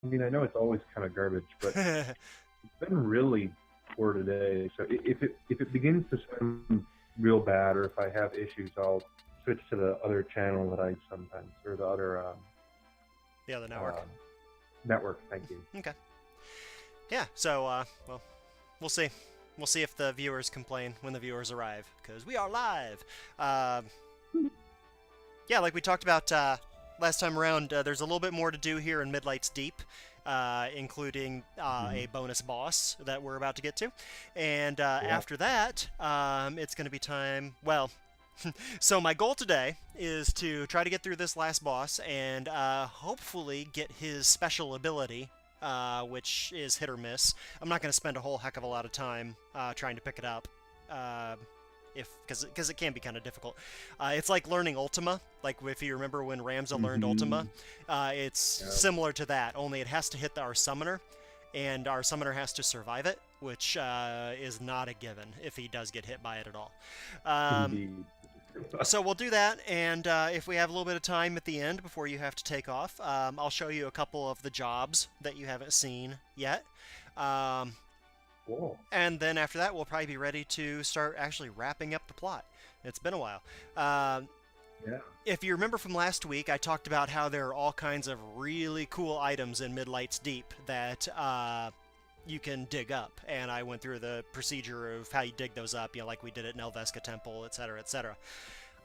I mean, I know it's always kind of garbage, but it's been really poor today. So if it begins to sound real bad, or if I have issues, I'll switch to the other channel that I sometimes, or the other The other network. um, network. Thank you. Okay. Yeah. So, well, we'll see. We'll see if the viewers complain when the viewers arrive, because we are live. Uh, yeah, like we talked about last time around, there's a little bit more to do here in Midlight's Deep, including Mhm. a bonus boss that we're about to get to. And Yeah. after that, it's going to be time. Well, so my goal today is to try to get through this last boss and hopefully get his special ability, which is hit or miss. I'm not going to spend a whole heck of a lot of time trying to pick it up. Uh, if because it can be kind of difficult. It's like learning Ultima. Like if you remember when Ramza learned Ultima, Hmm. it's Yeah. similar to that. Only it has to hit our summoner, and our summoner has to survive it, which is not a given if he does get hit by it at all. Um, Indeed. so we'll do that, and if we have a little bit of time at the end before you have to take off, I'll show you a couple of the jobs that you haven't seen yet. Um, Cool. and then after that, we'll probably be ready to start actually wrapping up the plot. It's been a while. Uh, Yeah. if you remember from last week, I talked about how there are all kinds of really cool items in Midlight's Deep that you can dig up, and I went through the procedure of how you dig those up, like we did at Nelveska Temple, etc., etc.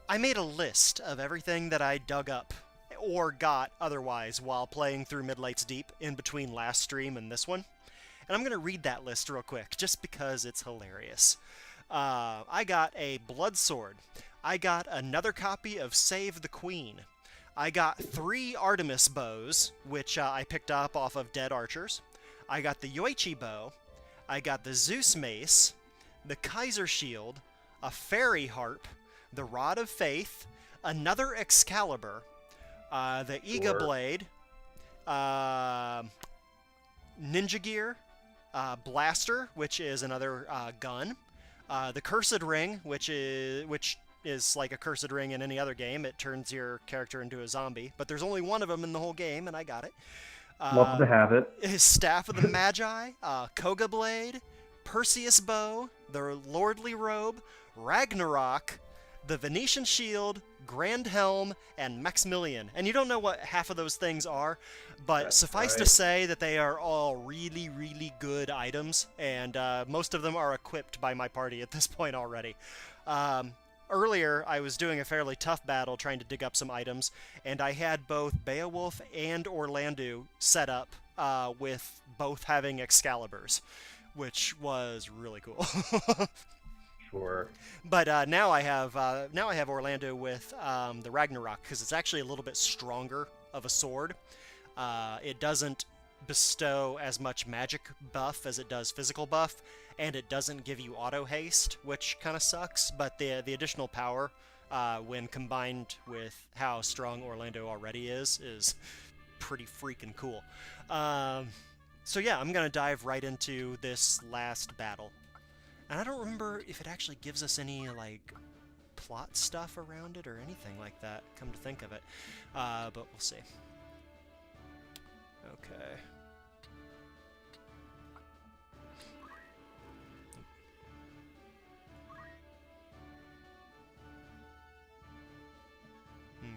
I made a list of everything that I dug up or got otherwise while playing through Midlight's Deep in between last stream and this one. And I'm going to read that list real quick, just because it's hilarious. I got a blood sword. I got another copy of Save the Queen. I got 3 Artemis bows, which I picked up off of dead archers. I got the Yoichi bow. I got the Zeus mace, the Kaiser shield, a fairy harp, the Rod of Faith, another Excalibur, the Iga Sure. blade, uh, ninja gear, blaster, which is another gun, the cursed ring, which is like a cursed ring in any other game. It turns your character into a zombie, but there's only one of them in the whole game, and I got it. Love Uh, to have it. his staff of the Magi, Koga blade, Perseus bow, the lordly robe, Ragnarok, the Venetian shield, Grand Helm, and Maximilian. And you don't know what half of those things are, but That's suffice to right. say that they are all really, really good items, and most of them are equipped by my party at this point already. Um, Earlier, I was doing a fairly tough battle trying to dig up some items, and I had both Beowulf and Orlando set up with both having Excaliburs, which was really cool. Sure. But now I have Orlando with the Ragnarok because it's actually a little bit stronger of a sword. It doesn't bestow as much magic buff as it does physical buff, and it doesn't give you auto haste, which kind of sucks. But the additional power, when combined with how strong Orlando already is pretty freaking cool. Um, so yeah, I'm gonna dive right into this last battle. And I don't remember if it actually gives us any, like, plot stuff around it or anything like that, come to think of it. But we'll see. Okay.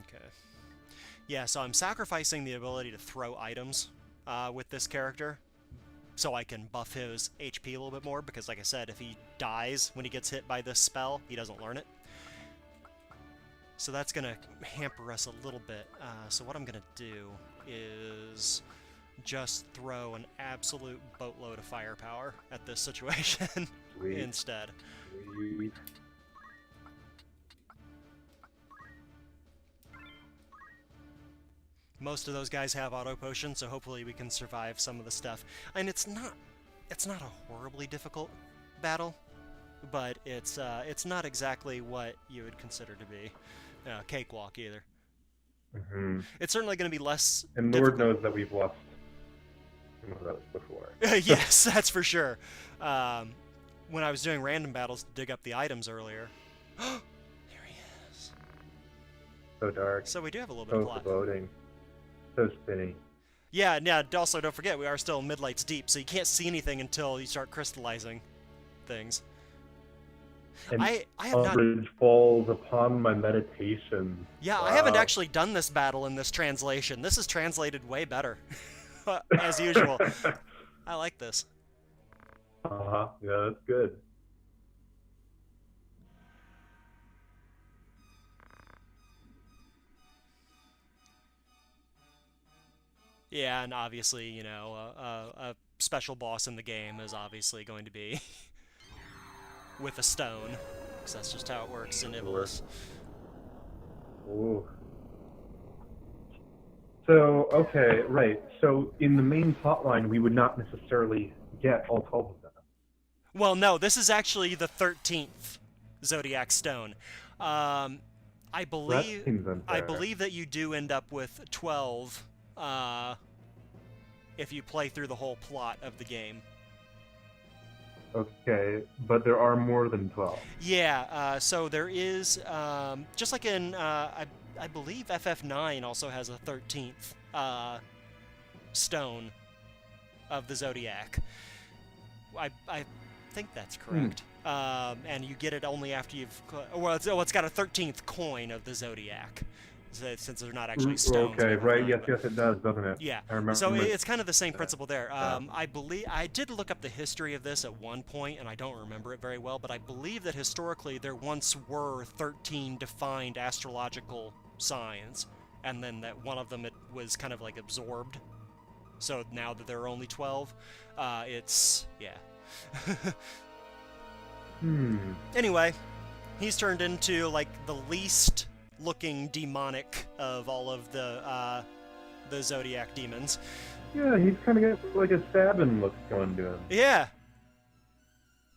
Okay. Yeah, so I'm sacrificing the ability to throw items with this character so I can buff his HP a little bit more, because like I said, if he dies when he gets hit by this spell, he doesn't learn it. So that's going to hamper us a little bit. So what I'm going to do is just throw an absolute boatload of firepower at this situation Sweet. instead. Sweet. Most of those guys have auto potions, so hopefully we can survive some of the stuff. And it's not a horribly difficult battle, but it's not exactly what you would consider to be a cakewalk either. Hmm. It's certainly going to be less And Lord difficult. knows that we've lost some of those before. Yes, that's for sure. Um, when I was doing random battles to dig up the items earlier, there he is. So dark, So we do have a little bit of so plot. foreboding, so spinny. Yeah, yeah. Also, don't forget we are still midlights deep, so you can't see anything until you start crystallizing things. And I have not. umbrage falls upon my meditation. Yeah, I haven't Wow. actually done this battle in this translation. This is translated way better, as usual. I like this. Uh-huh. Yeah, that's good. Yeah, and obviously, you know, a special boss in the game is obviously going to be with a stone, because that's just how it works in Sure. Iblis. Ooh. So, okay, right. So in the main plotline, we would not necessarily get all 12 of them. Well, no, this is actually the 13th Zodiac Stone. Um, I That believe seems I unfair. believe that you do end up with 12 uh, if you play through the whole plot of the game. Okay, but there are more than 12. Yeah, so there is just like in I believe FF9 also has a 13th stone of the Zodiac. I think that's correct. And you get it only after you've well, it's got a 13th coin of the Zodiac, since they're not actually stones. Okay, right. Yes, But yes, it does, doesn't it? yeah, I remember. so it's kind of the same principle there. Yeah. I believe I did look up the history of this at one point, and I don't remember it very well, but I believe that historically there once were 13 defined astrological signs, and then that one of them it was kind of like absorbed. So now that there are only 12, it's yeah. Anyway, he's turned into like the least looking demonic of all of the Zodiac demons. Yeah, he's kind of got like a Sabin look going to him. Yeah,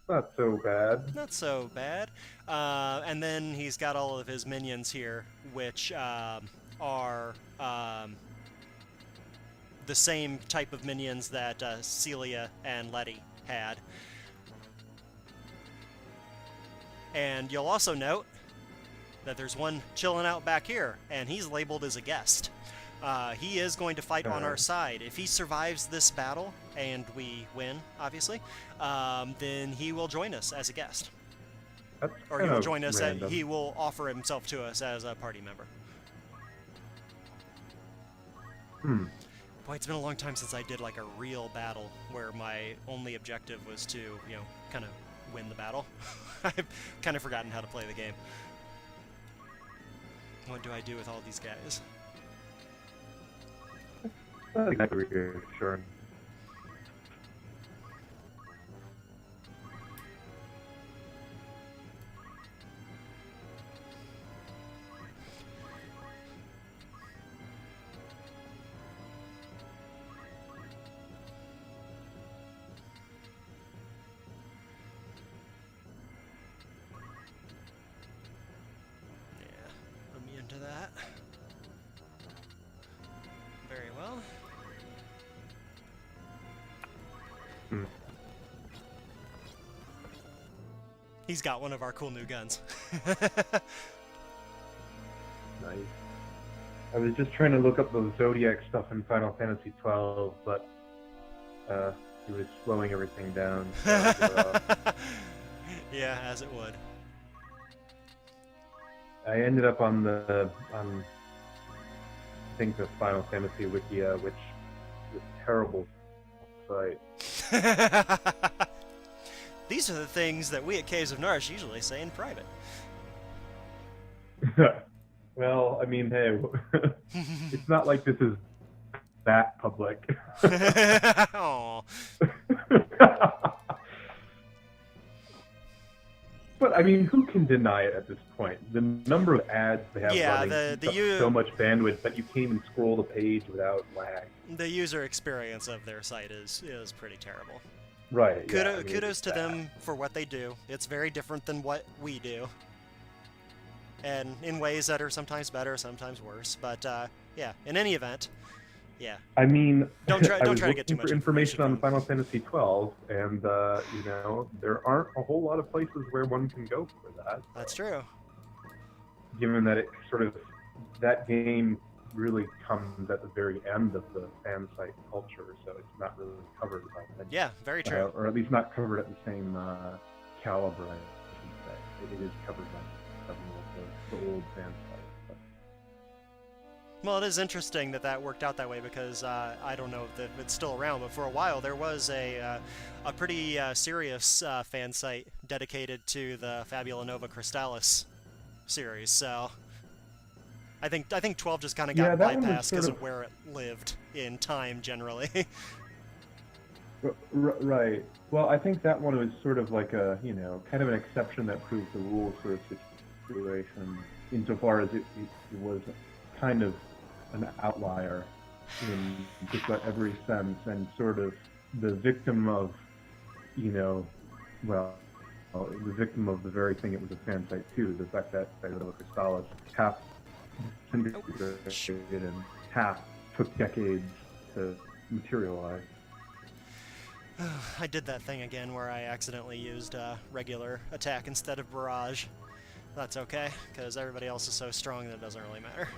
Not so bad. not so bad. And then he's got all of his minions here, which are the same type of minions that Celia and Letty had. And you'll also note that there's one chilling out back here, and he's labeled as a guest. He is going to fight on our side. If he survives this battle, and we win, obviously, then he will join us as a guest. That's Or he will kind join of us, random. he will offer himself to us as a party member. Boy, it's been a long time since I did like a real battle where my only objective was to, you know, kind of win the battle. I've kind of forgotten how to play the game. What do I do with all these guys? Not exactly sure. Yeah, put me into that. Very well. He's got one of our cool new guns. Nice. I was just trying to look up the Zodiac stuff in Final Fantasy 12, but he was slowing everything down. So, Yeah, as it would. I ended up on I think the Final Fantasy Wikia, which is a terrible site. These are the things that we at Caves of Nourish usually say in private. Well, I mean, hey, it's not like this is that public. Aw. But I mean, who can deny it at this point? The number of ads they have Yeah, running the takes up so much bandwidth that you can't even scroll the page without lag. The user experience of their site is pretty terrible. Right. Yeah, I mean, Kudos it's to bad. them for what they do. It's very different than what we do, and in ways that are sometimes better, sometimes worse. But yeah, in any event, yeah. I mean, Don't try I was to get too looking much for information on from- Final Fantasy 12, and you know, there aren't a whole lot of places where one can go for that. That's true. Given that it sort of that game really comes at the very end of the fan site culture, so it's not really covered by them. Yeah, very true. Or at least not covered at the same caliber, I should say. It is covered by some of the old fan sites. But. Well, it is interesting that that worked out that way because I don't know if it's still around, but for a while there was a pretty serious fan site dedicated to the Fabula Nova Crystallis series. So I think 12 just kind of got bypassed because of where it lived in time generally. Right. Well, I think that one was sort of like a, kind of an exception that proves the rule sort of situation, insofar as it was kind of an outlier in just about every sense, and sort of the victim of, the victim of the very thing it was a fan site too, the fact that Zeirchile Falls half syndicated and half took decades to materialize. I did that thing again where I accidentally used regular attack instead of barrage. That's okay, because everybody else is so strong that it doesn't really matter.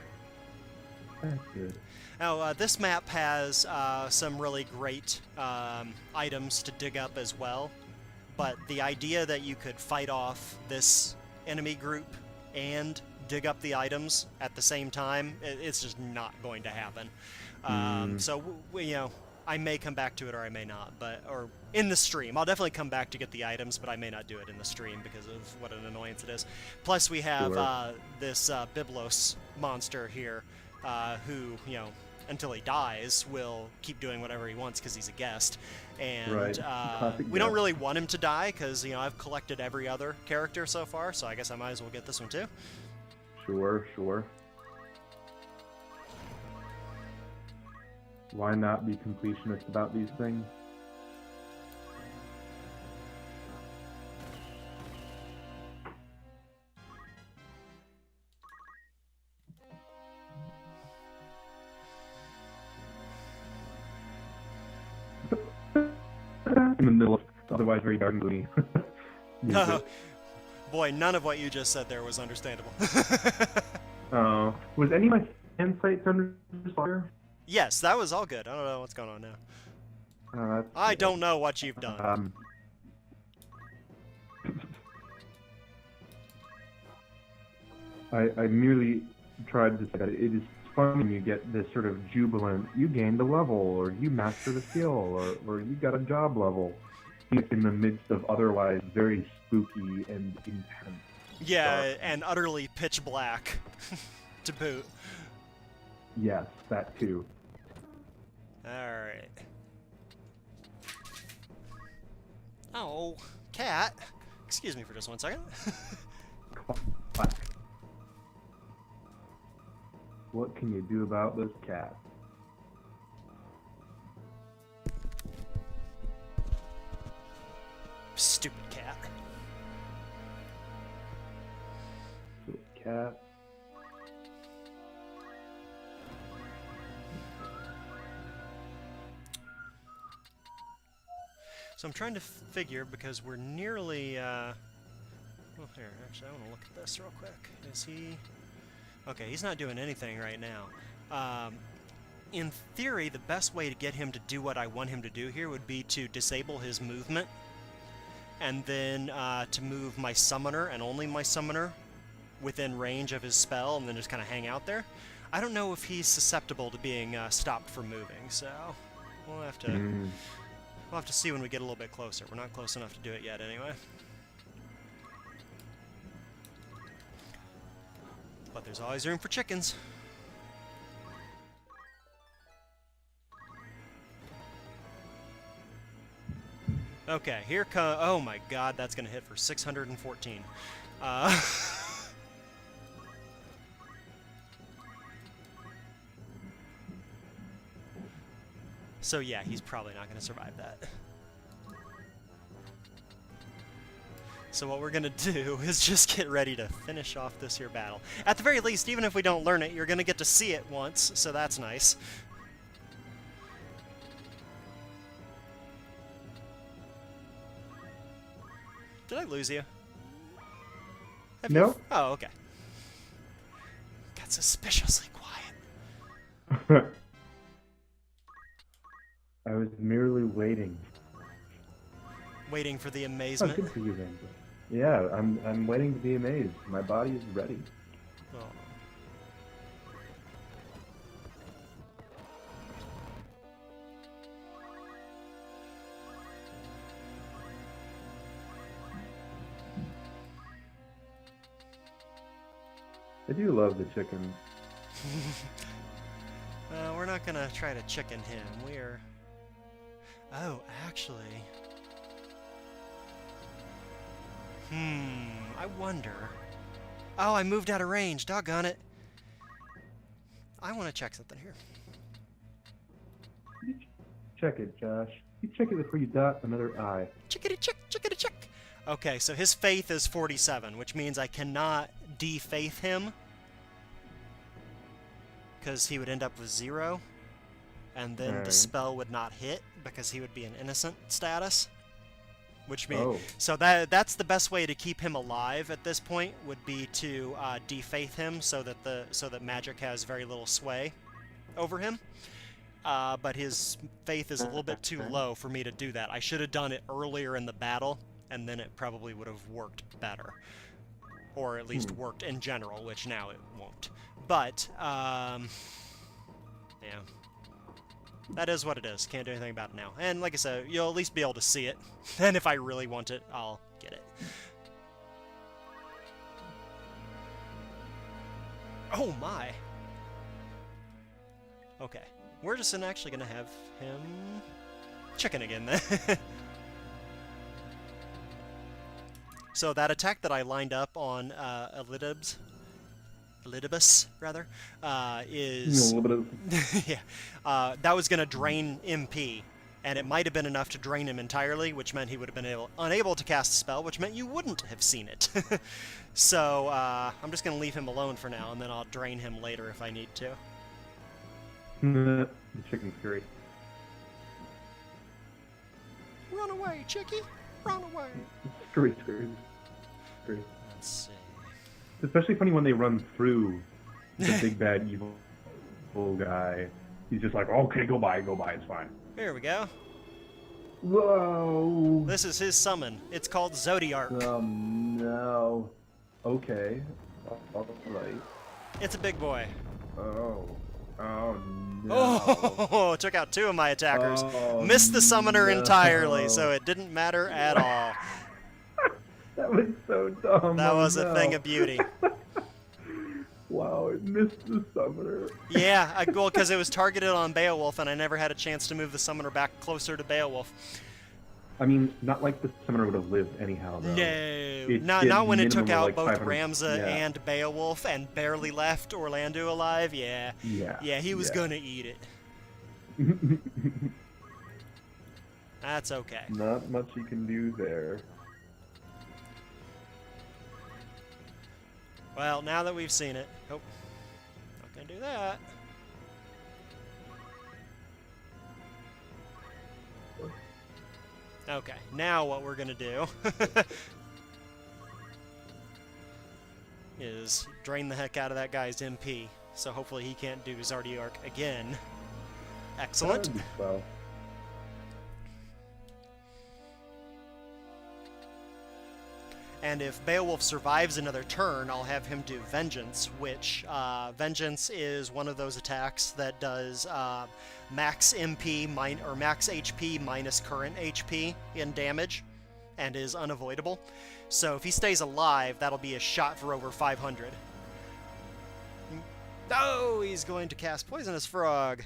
That's good. Now, this map has some really great items to dig up as well, but the idea that you could fight off this enemy group and dig up the items at the same time, it's just not going to happen. So, I may come back to it or I may not, or in the stream. I'll definitely come back to get the items, but I may not do it in the stream because of what an annoyance it is. Plus, we have this Byblos monster here, who, until he dies, will keep doing whatever he wants because he's a guest. And we don't really want him to die because, I've collected every other character so far, so I guess I might as well get this one too. Sure. Why not be completionist about these things? In the middle of otherwise very dark and gloomy. Boy, none of what you just said there was understandable. Was any of my fan sites under fire? Yes, that was all good. I don't know what's going on now. I don't know what you've done. I merely tried to say that it is fun when you get this sort of jubilant, you gained a level, or you mastered a skill, or you got a job level, in the midst of otherwise very spooky and intense. Yeah, dark. And utterly pitch black, to boot. Yes, that too. Alright. Oh, cat. Excuse me for just 1 second. Quack. What can you do about this cat? Stupid cat. Stupid cat. So I'm trying to figure, because we're nearly, well, here, actually, I want to look at this real quick. Is he... Okay, he's not doing anything right now. In theory, the best way to get him to do what I want him to do here would be to disable his movement, and then to move my summoner, and only my summoner, within range of his spell, and then just kind of hang out there. I don't know if he's susceptible to being stopped from moving, so we'll have to... We'll have to see when we get a little bit closer. We're not close enough to do it yet, anyway. But there's always room for chickens. Okay, here comes... Oh my god, that's going to hit for 614. So yeah, he's probably not going to survive that. So what we're going to do is just get ready to finish off this here battle. At the very least, even if we don't learn it, you're going to get to see it once, so that's nice. Did I lose you? No. Oh, okay. Got suspiciously quiet. I was merely waiting. Waiting for the Oh, amazement. good for you, Ramsey. Yeah, I'm waiting to be amazed. My body is ready. Oh. I do love the chickens. We're not gonna try to chicken him. We're... Oh, actually... I wonder... Oh, I moved out of range. Doggone it. I want to check something here. Check it, Josh. You check it before you dot another I. Chickity check, chickity check. Okay, so his faith is 47, which means I cannot defaith him. Because he would end up with 0. And then the spell would not hit, because he would be in innocent status. Which means... So that's the best way to keep him alive at this point, would be to defaith him so that magic has very little sway over him. But his faith is a little bit too low for me to do that. I should have done it earlier in the battle, and then it probably would have worked better. Or at least worked in general, which now it won't. But, yeah. That is what it is. Can't do anything about it now. And like I said, you'll at least be able to see it. And if I really want it, I'll get it. Oh my! Okay. We're just actually going to have him chicken again then. So that attack that I lined up on Elidibus, rather, is... yeah. That was going to drain MP, and it might have been enough to drain him entirely, which meant he would have been unable to cast a spell, which meant you wouldn't have seen it. So I'm just going to leave him alone for now, and then I'll drain him later if I need to. The chicken's great. Run away, chickie! Run away! Great. Let's see. It's especially funny when they run through the big bad evil guy. He's just like, okay, go by, it's fine. Here we go. Whoa! This is his summon. It's called Zodiark. No. Okay. All right. It's a big boy. Oh no. Oh, took out 2 of my attackers. Oh, Missed the summoner entirely, no. so it didn't matter at all. That was so dumb. That was a thing of beauty. Wow, it missed the summoner. Yeah, well, because it was targeted on Beowulf, and I never had a chance to move the summoner back closer to Beowulf. I mean, not like the summoner would have lived anyhow, though. No, not when it took out like both Ramza yeah. and Beowulf and barely left Orlando alive. Yeah, he was gonna eat it. That's okay. Not much you can do there. Well, now that we've seen it... Oh, not gonna do that. Okay, now what we're gonna do is drain the heck out of that guy's MP, so hopefully he can't do Zodiark again. Excellent. Well. And if Beowulf survives another turn, I'll have him do Vengeance, which Vengeance is one of those attacks that does max MP or max HP minus current HP in damage, and is unavoidable. So if he stays alive, that'll be a shot for over 500. Oh, he's going to cast Poisonous Frog.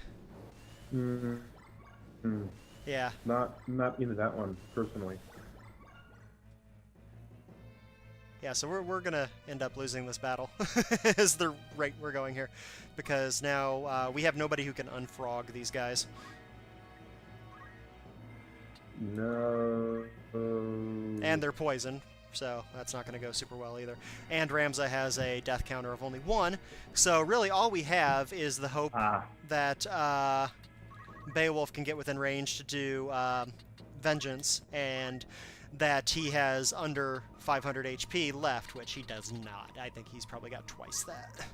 Yeah. Not into that one personally. Yeah, so we're gonna end up losing this battle, is the rate we're going here, because now we have nobody who can unfrog these guys. No. And they're poisoned, so that's not gonna go super well either. And Ramza has a death counter of only 1, so really all we have is the hope that Beowulf can get within range to do Vengeance, and that he has under 500 HP left, which he does not. I think he's probably got twice that.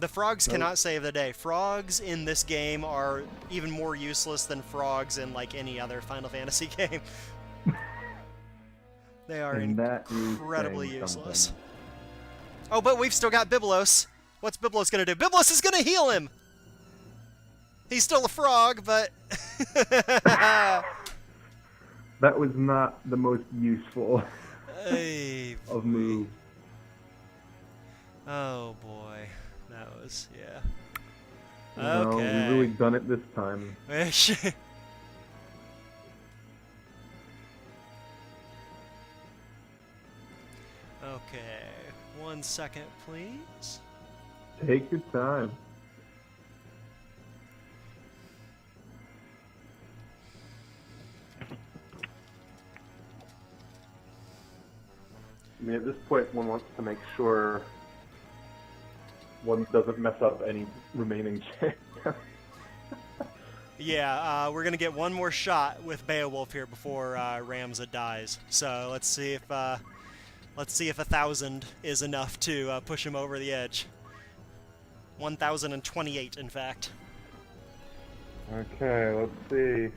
The frogs Nope. cannot save the day. Frogs in this game are even more useless than frogs in like any other Final Fantasy game. They are And that is incredibly saying useless. something. Oh, but we've still got Biblos. What's Biblos gonna do? Biblos is gonna heal him! He's still a frog, but... That was not the most useful Hey, of moves. oh boy. That was, yeah. No, Okay. we've really done it this time. Okay. 1 second, please. Take your time. I mean, at this point, one wants to make sure one doesn't mess up any remaining chance. Yeah, we're gonna get one more shot with Beowulf here before Ramza dies. So let's see if 1,000 is enough to push him over the edge. 1,028, in fact. Okay, let's see.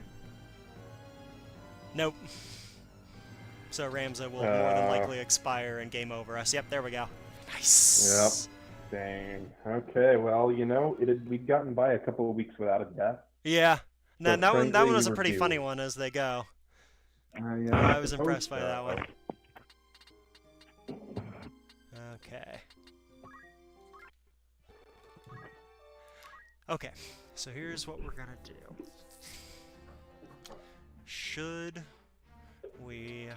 Nope. So Ramza will more than likely expire and game over us. Yep, there we go. Nice. Yep. Dang. Okay, well, you know, we'd gotten by a couple of weeks without a death. Yeah. So That one frankly, was a we pretty were funny due. one as they go. Yeah, I was suppose impressed by so. that one. Okay. Okay, so here's what we're gonna do. Should we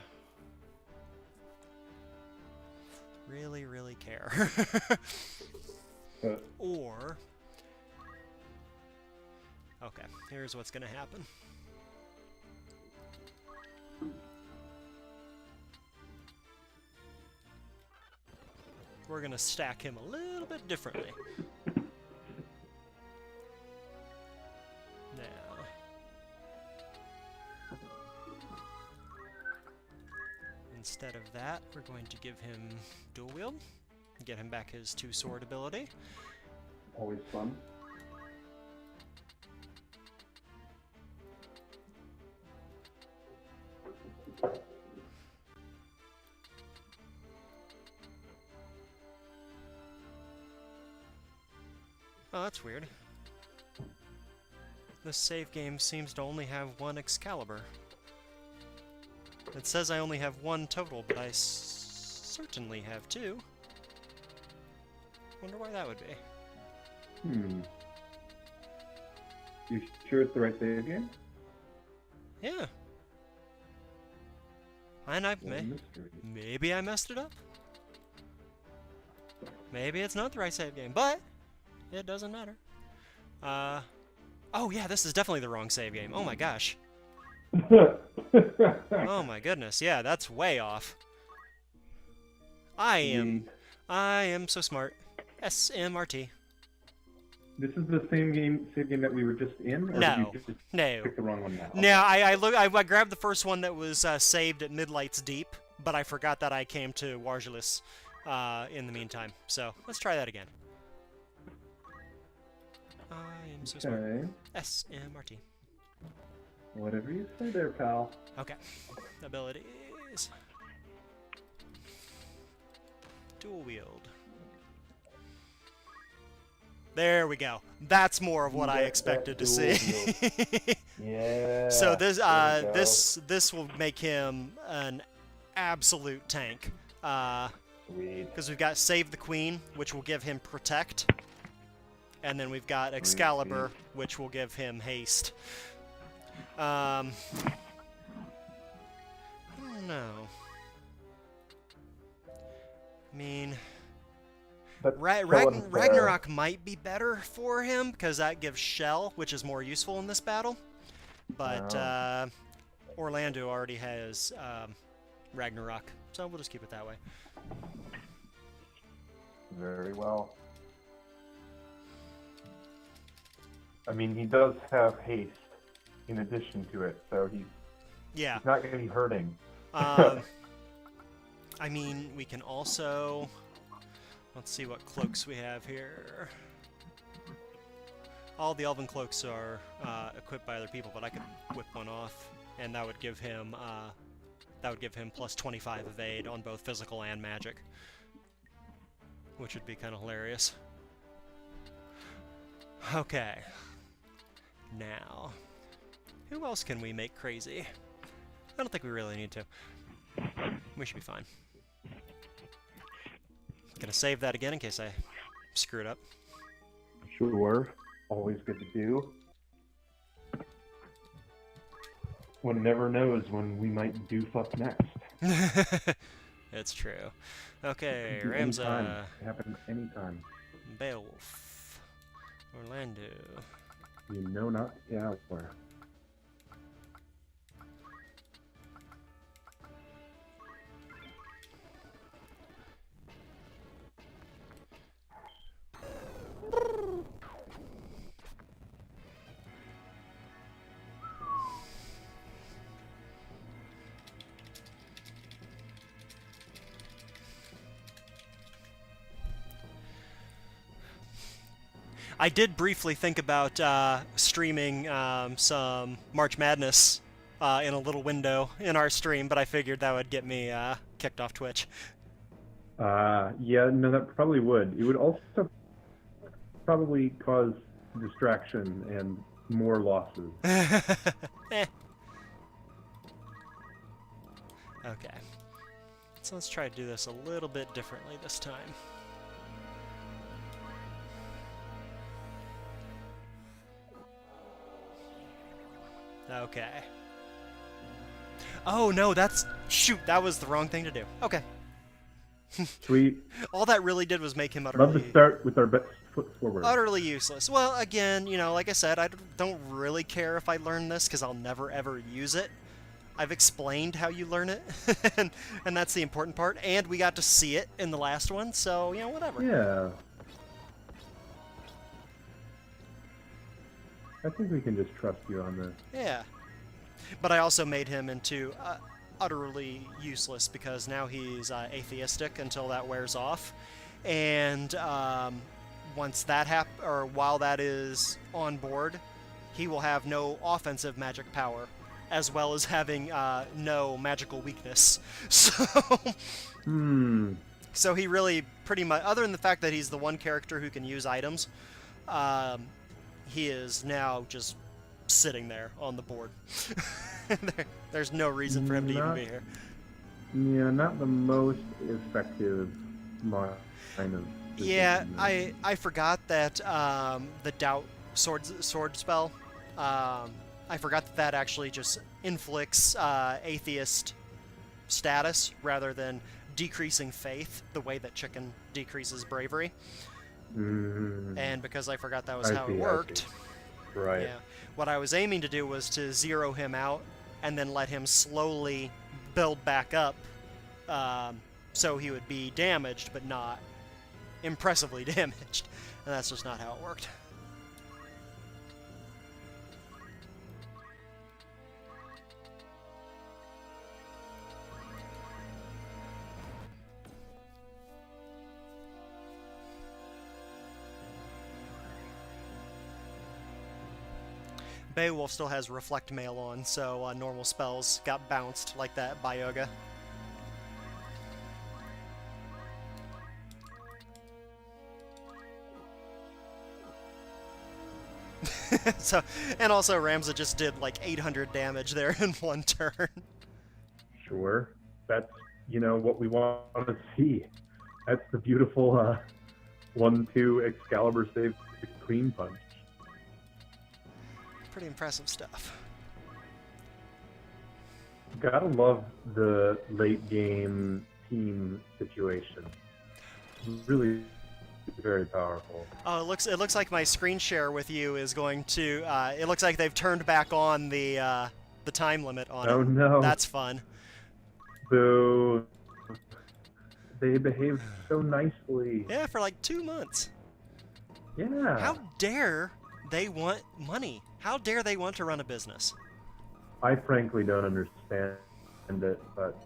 really care? Or... Okay, here's what's gonna happen. We're gonna stack him a little bit differently. Now, instead of that, we're going to give him dual wield, get him back his 2-sword ability. Always fun. Oh, that's weird. This save game seems to only have one Excalibur. It says I only have one total, but I certainly have 2. Wonder why that would be. You sure it's the right save game? Yeah. And What a mystery. maybe I messed it up. Maybe it's not the right save game, but it doesn't matter. Oh yeah, this is definitely the wrong save game. Oh my gosh. Oh my goodness, yeah, that's way off. I am so smart. SMRT. This is the save game that we were just in? Or No, did you just no. pick the wrong one now? No, I grabbed the first one that was saved at Midlight's Deep, but I forgot that I came to Wargelis in the meantime. So let's try that again. I am so smart. Okay. SMRT. Whatever you say there, pal. Okay. Abilities. Dual wield. There we go. That's more of what I expected to see. Yeah. So this there we go. this will make him an absolute tank. Sweet. Because we've got Save the Queen, which will give him Protect. And then we've got Excalibur, which will give him Haste. I don't know. I mean, Ragnarok might be better for him, because that gives Shell, which is more useful in this battle. But Orlando already has Ragnarok, so we'll just keep it that way. Very well. I mean, he does have haste in addition to it, so he's not going to be hurting. I mean, we can also... Let's see what cloaks we have here. All the Elven Cloaks are equipped by other people, but I could whip one off, and that would give him plus 25 evade on both physical and magic, which would be kind of hilarious. Okay. Now, who else can we make crazy? I don't think we really need to. We should be fine. Gonna save that again in case I screw it up. Sure. Always good to do. One never knows when we might do fuck next. It's true. Okay, It Ramza. happen anytime. Beowulf. Orlando. You know not the hour. I did briefly think about streaming some March Madness in a little window in our stream, but I figured that would get me kicked off Twitch. Yeah, no, that probably would. It would also probably cause distraction and more losses. Eh. Okay. So let's try to do this a little bit differently this time. Okay. Oh no, shoot, that was the wrong thing to do. Okay. Sweet. All that really did was make him Love utterly... to start with our best foot forward. Utterly useless. Well, again, you know, like I said, I don't really care if I learn this, because I'll never ever use it. I've explained how you learn it, and that's the important part, and we got to see it in the last one, so, you know, whatever. Yeah. I think we can just trust you on this. Yeah. But I also made him into utterly useless, because now he's atheistic until that wears off. And once that while that is on board, he will have no offensive magic power, as well as having no magical weakness. So... So he really pretty much, other than the fact that he's the one character who can use items, he is now just sitting there on the board. There's no reason for him to even be here. Yeah, not the most effective kind of... Yeah, I forgot that the Doubt sword spell, I forgot that actually just inflicts atheist status rather than decreasing faith, the way that chicken decreases bravery. And because I forgot that was how it worked, right? Yeah, what I was aiming to do was to zero him out and then let him slowly build back up, so he would be damaged but not impressively damaged, and that's just not how it worked. Beowulf still has Reflect Mail on, so normal spells got bounced like that by Yoga. So, and also Ramza just did like 800 damage there in one turn. Sure. That's, you know, what we want to see. That's the beautiful 1-2 Excalibur save clean punch. Pretty impressive stuff. Gotta love the late game team situation. Really very powerful. Oh, it looks like my screen share with you is going to. It looks like they've turned back on the time limit on it. Oh no! That's fun. Boo! They behaved so nicely. Yeah, for like 2 months. Yeah. How dare they want money? How dare they want to run a business? I frankly don't understand it, but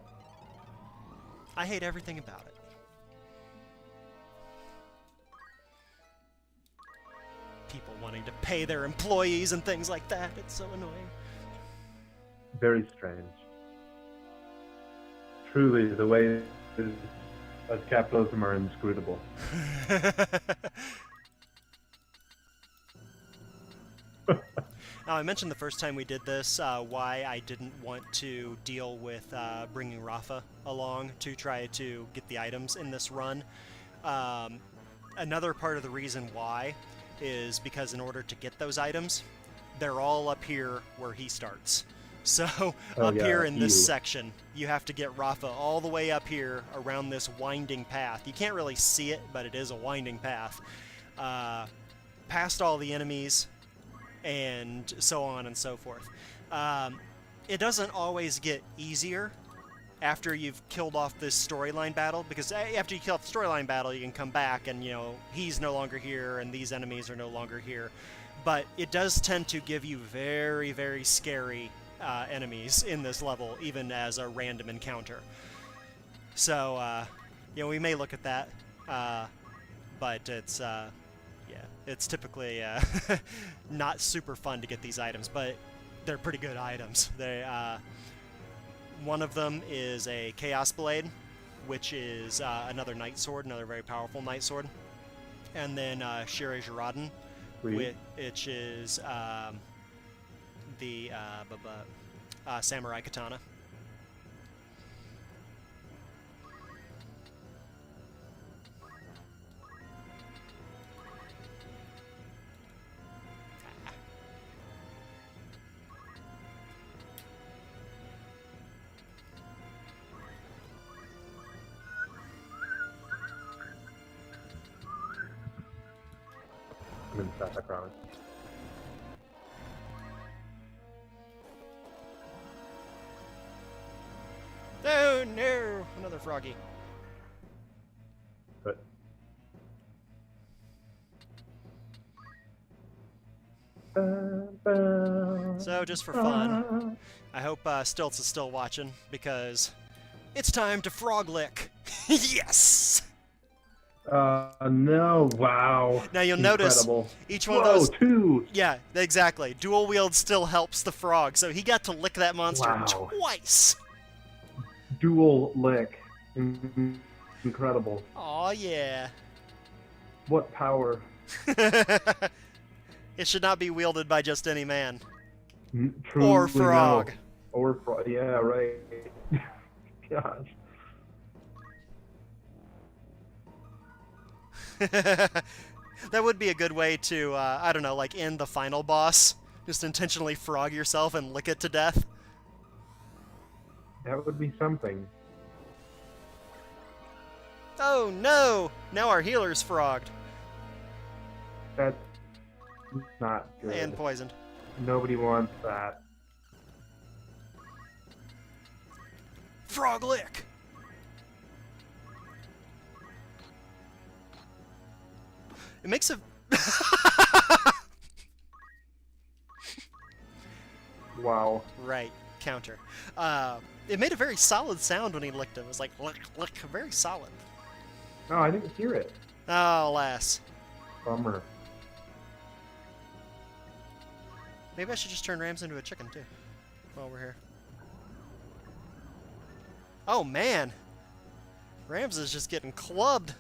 I hate everything about it. people wanting to pay their employees and things like that. It's so annoying. Very strange. Truly, the ways of capitalism are inscrutable. Now, I mentioned the first time we did this why I didn't want to deal with bringing Rafa along to try to get the items in this run. Another part of the reason why is because in order to get those items, they're all up here where he starts. So here in this section, you have to get Rafa all the way up here around this winding path. You can't really see it, but it is a winding path. Past all the enemies, and so on and so forth. It doesn't always get easier after you've killed off this storyline battle, because after you kill off the storyline battle, you can come back and, you know, he's no longer here and these enemies are no longer here. But it does tend to give you very, very scary enemies in this level, even as a random encounter. So, you know, we may look at that, but it's, it's typically not super fun to get these items, but they're pretty good items. They, one of them is a Chaos Blade, which is another Night Sword, another very powerful Night Sword. And then Shire Jiradin, which is the Samurai Katana. I'm in the south, I promise. Oh no! Another froggy. But so, just for fun, I hope Stilts is still watching, because it's time to frog lick. Yes! No, wow. Now you'll Incredible. notice each one of those... two! Yeah, exactly. Dual wield still helps the frog, so he got to lick that monster twice. Dual lick. Incredible. Aw, yeah. What power. It should not be wielded by just any man. Truly or frog. No. Or frog, yeah, right. Gosh. That would be a good way to, I don't know, like end the final boss. Just intentionally frog yourself and lick it to death. That would be something. Oh no! Now our healer's frogged. That's not good. And poisoned. Nobody wants that. Frog lick! It makes a... Wow. Right. Counter. It made a very solid sound when he licked him. It was like, lick, lick. Very solid. No, I didn't hear it. Oh, alas. Bummer. Maybe I should just turn Rams into a chicken, too, while we're here. Oh, man. Rams is just getting clubbed.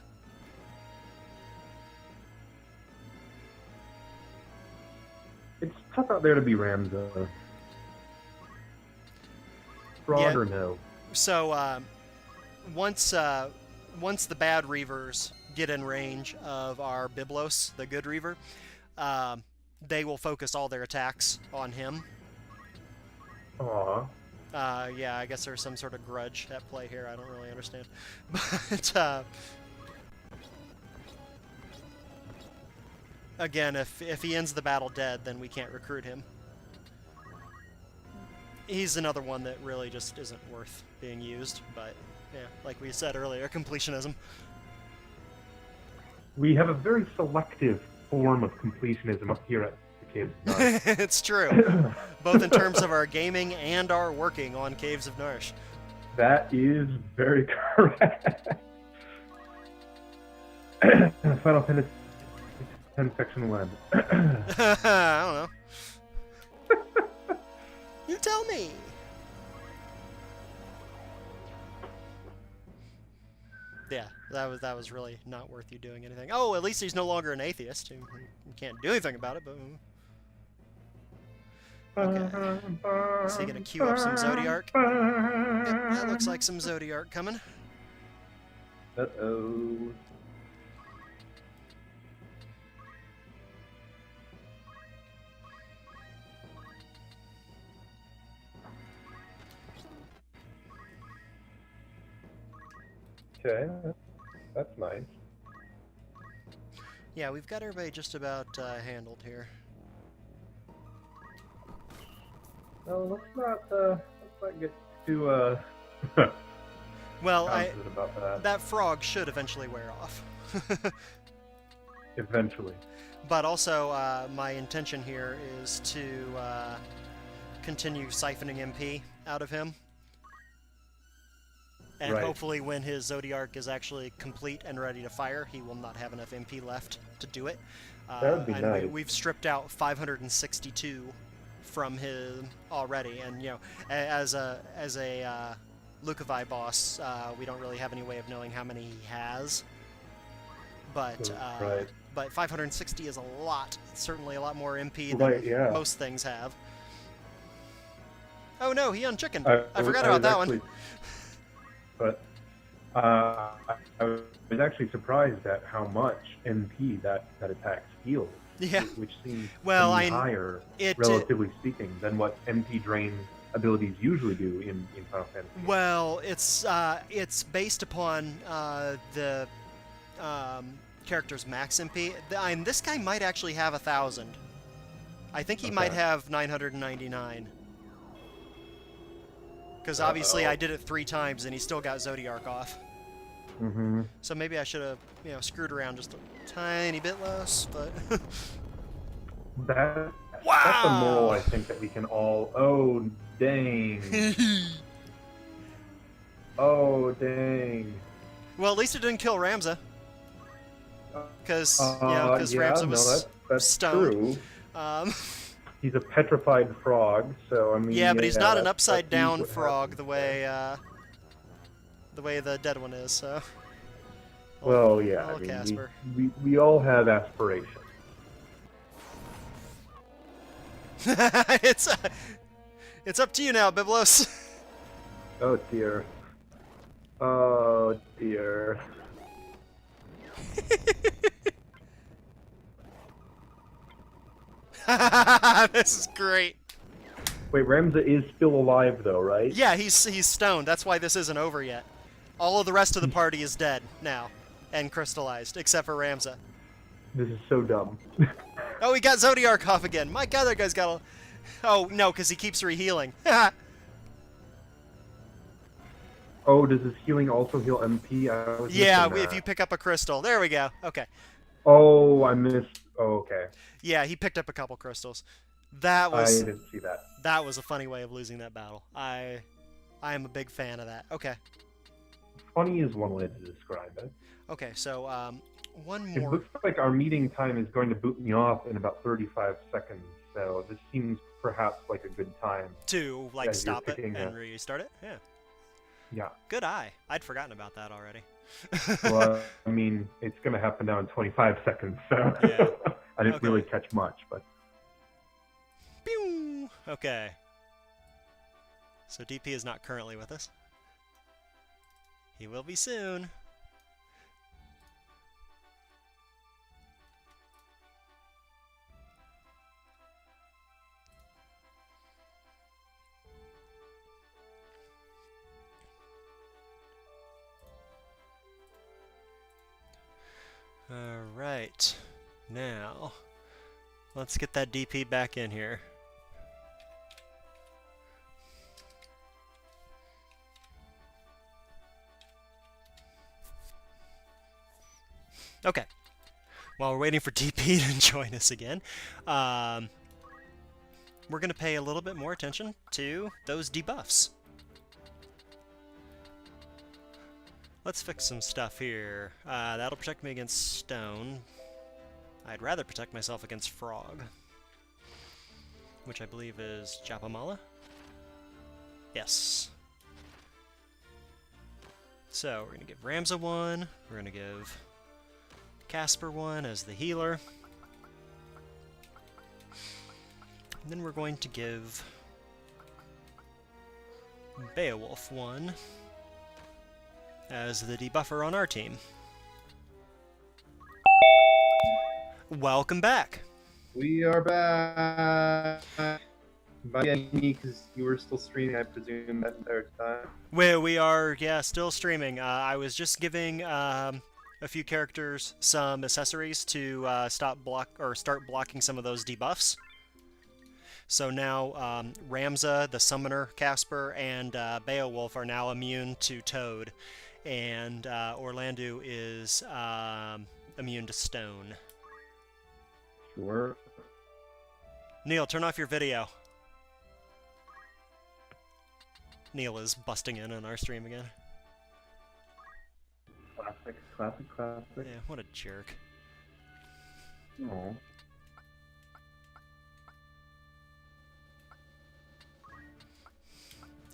It's tough out there to be Ramza. Frog or no? So, once the bad Reavers get in range of our Byblos, the good Reaver, they will focus all their attacks on him. Aww. Yeah, I guess there's some sort of grudge at play here. I don't really understand. But, again, if he ends the battle dead, then we can't recruit him. He's another one that really just isn't worth being used, but, yeah, like we said earlier, completionism. We have a very selective form of completionism up here at the Caves of Nourish. It's true, both in terms of our gaming and our working on Caves of Nourish. That is very correct. Final Fantasy 10 section 1. I don't know. You tell me. Yeah, that was really not worth you doing anything. Oh, at least he's no longer an atheist. You can't do anything about it, but... Okay. Is he gonna queue up some Zodiark? Yep, that looks like some Zodiark coming. Uh-oh. Okay, that's nice. Yeah, we've got everybody just about handled here. No, let's not get too Well, confident about that frog should eventually wear off. Eventually. But also, my intention here is to continue siphoning MP out of him. And Right. hopefully when his Zodiark is actually complete and ready to fire, he will not have enough MP left to do it. That would be nice. We've stripped out 562 from him already, and you know, as a Lucavi boss, we don't really have any way of knowing how many he has. But Right. but 560 is a lot. It's certainly a lot more MP Right, than yeah. most things have. Oh no, he unchickened. I I forgot was about that actually, one. But I was actually surprised at how much MP that attack heals. Yeah. Which seems Well, to be higher, relatively speaking, than what MP drain abilities usually do in Final Fantasy. Well, it's based upon the character's max MP. This guy might actually have 1,000. I think he might have 999. Because obviously I did it 3 times and he still got Zodiark off. Mm-hmm. So maybe I should have, screwed around just a tiny bit less, but... That's a moral I think that we can all... Oh, dang. Oh, dang. Well, at least it didn't kill Ramza. Because, yeah, Ramza was that's stoned. True. He's a petrified frog, so I mean... Yeah, but he's not an that's upside-down what frog happens. the way the dead one is, so... Well, yeah, I Oh, mean, Casper. we all have aspirations. it's up to you now, Biblos. Oh, dear. Oh, dear. This is great. Wait, Ramza is still alive, though, right? Yeah, he's stoned. That's why this isn't over yet. All of the rest of the party is dead now and crystallized, except for Ramza. This is so dumb. Oh, he got Zodiark off again. My God, that guy's got a... Oh, no, because he keeps rehealing. Oh, does this healing also heal MP? Yeah, if you pick up a crystal. There we go. Okay. Oh, I missed... Oh, okay. Yeah, he picked up a couple crystals. That was... I didn't see that. That was a funny way of losing that battle. I am a big fan of that. Okay. Funny is one way to describe it. Okay, so one It more. looks like our meeting time is going to boot me off in about 35 seconds, so this seems perhaps like a good time. To like as you're stop it picking and a- restart it. Yeah. Yeah. Good eye. I'd forgotten about that already. Well, I mean, it's going to happen now in 25 seconds, so Yeah. I didn't Okay. really catch much, but Pew! Okay. So DP is not currently with us. He will be soon. Alright. Now, let's get that DP back in here. Okay. While we're waiting for DP to join us again, we're going to pay a little bit more attention to those debuffs. Let's fix some stuff here. That'll protect me against stone. I'd rather protect myself against Frog, which I believe is Japamala? Yes. So, we're going to give Ramza one, we're going to give Casper one as the healer, and then we're going to give Beowulf one as the debuffer on our team. Welcome back! We are back. By me, because you were still streaming, I presume, that entire time. We are, yeah, still streaming. I was just giving a few characters some accessories to start blocking some of those debuffs. So now Ramza, the Summoner Casper, and Beowulf are now immune to Toad, and Orlando is immune to Stone. Sure. Neil, turn off your video. Neil is busting in on our stream again. Classic, classic, classic. Yeah, what a jerk. Oh.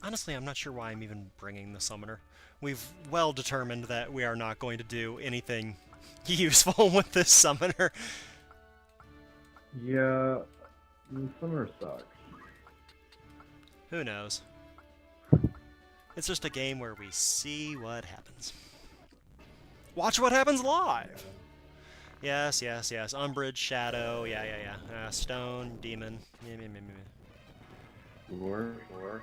Honestly, I'm not sure why I'm even bringing the Summoner. We've well determined that we are not going to do anything useful with this Summoner. Yeah, the summer sucks. Who knows? It's just a game where we see what happens. Watch what happens live! Yes, yes, yes. Umbrage, Shadow, yeah. Stone, Demon. Sure, sure.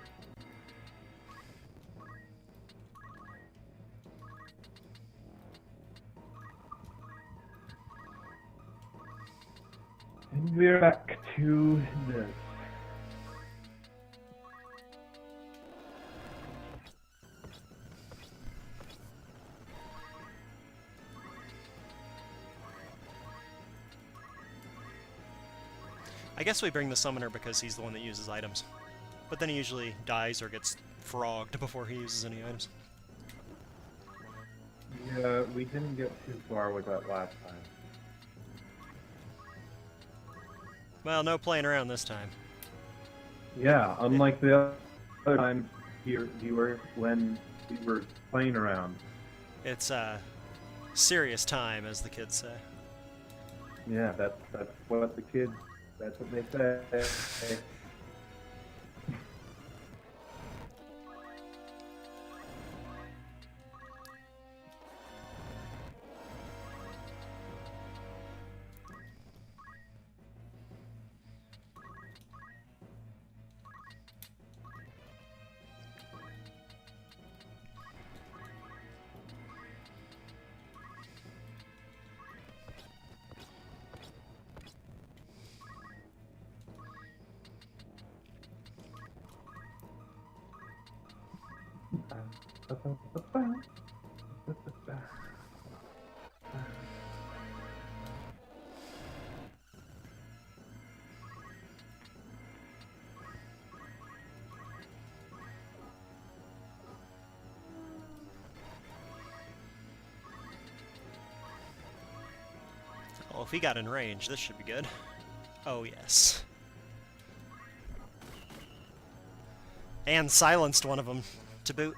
And we're back to this. I guess we bring the Summoner because he's the one that uses items. But then he usually dies or gets frogged before he uses any items. Yeah, we didn't get too far with that last time. Well, no playing around this time. Yeah, unlike the other times here, viewer, when we were playing around. It's serious time, as the kids say. Yeah, that's what the kids, that's what they say. Oh, if he got in range, this should be good. Oh, yes. And silenced one of them, to boot.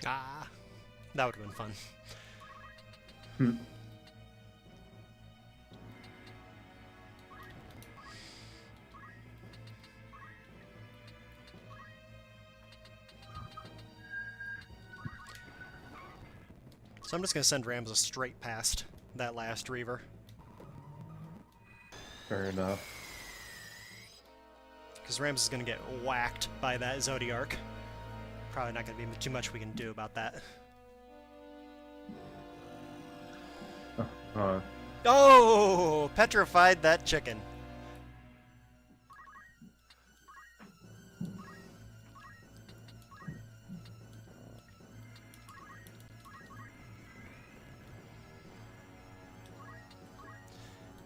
Ah, that would have been fun. So I'm just going to send Ramza straight past that last Reaver. Fair enough. Because Ramza is going to get whacked by that Zodiark. Probably not going to be too much we can do about that. Oh! Petrified that chicken.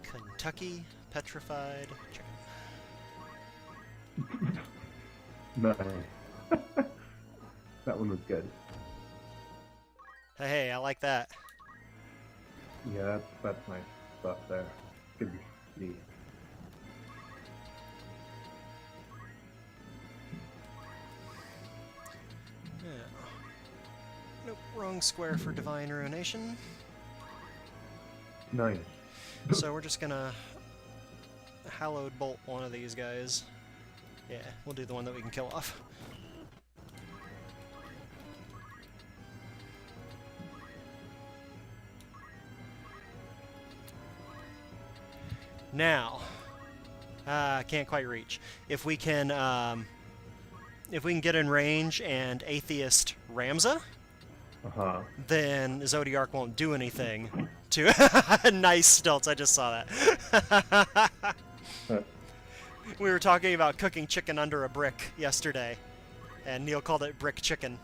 Kentucky petrified chicken. Nice. That one was good. Hey, I like that. Yeah, that's nice stuff there. Good to see. Yeah. Nope, wrong square for Divine Ruination. Nice. So we're just gonna Hallowed Bolt one of these guys. Yeah, we'll do the one that we can kill off. Now, can't quite reach. If we can get in range and Atheist Ramza, then Zodiark won't do anything to... Nice stilts, I just saw that. We were talking about cooking chicken under a brick yesterday, and Neil called it brick chicken.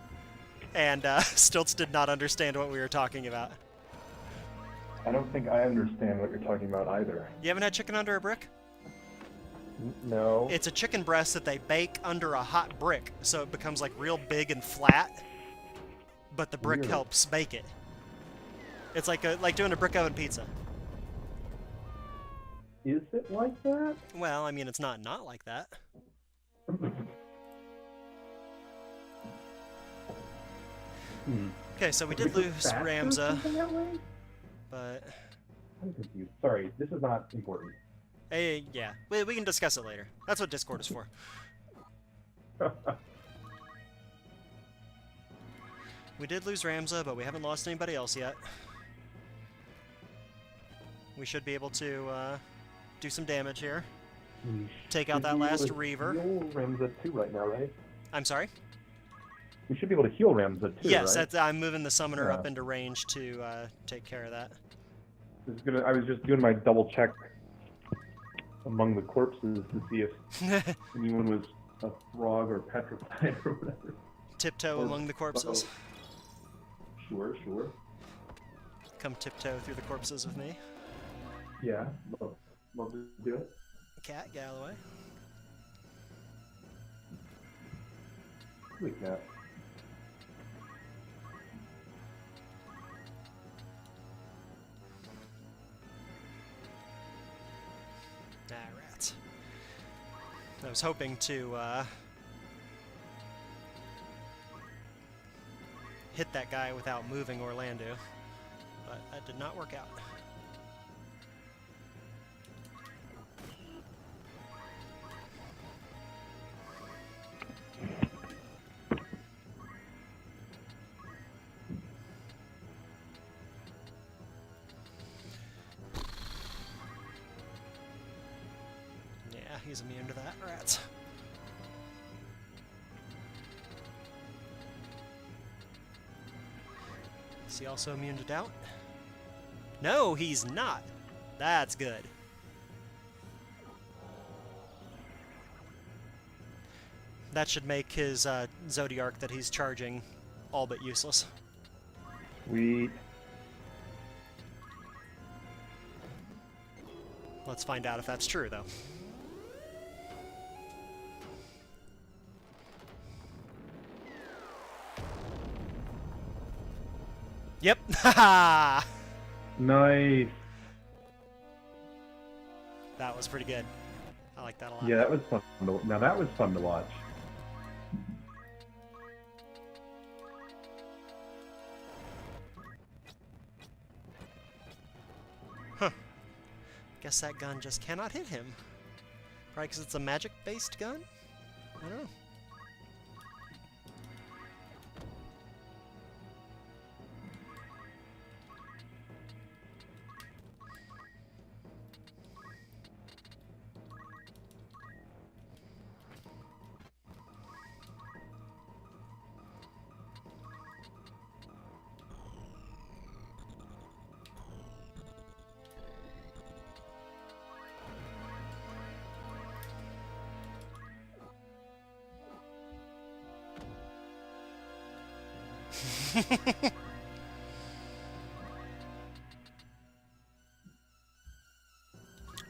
And Stilts did not understand what we were talking about. I don't think I understand what you're talking about either. You haven't had chicken under a brick? No. It's a chicken breast that they bake under a hot brick, so it becomes like real big and flat, but the brick Weird. helps bake it. It's like doing a brick oven pizza. Is it like that? Well, I mean, it's not like that. Okay, so we did lose Ramza, but... I'm confused. Sorry, this is not important. Hey, yeah, we can discuss it later. That's what Discord is for. We did lose Ramza, but we haven't lost anybody else yet. We should be able to do some damage here. Take out that last Reaver. Heal Ramza too right now, right? I'm sorry? We should be able to heal Ramza too, yes, right? I'm moving the summoner up into range to take care of that. I was just doing my double check among the corpses to see if anyone was a frog or petrified or whatever. Tiptoe among the corpses. Sure. Come tiptoe through the corpses with me. Yeah, love to do it. Cat, get out of the way. Sweet cat. Ah, rats. I was hoping to hit that guy without moving Orlando, but that did not work out. Yeah, he's immune to that, rats. Is he also immune to doubt? No, he's not. That's good. That should make his Zodiark that he's charging all but useless. Sweet. Let's find out if that's true, though. Yep. Haha. Nice. That was pretty good. I like that a lot. Yeah, that was fun. Now that was fun to watch. Huh. Guess that gun just cannot hit him. Probably because it's a magic-based gun? I don't know.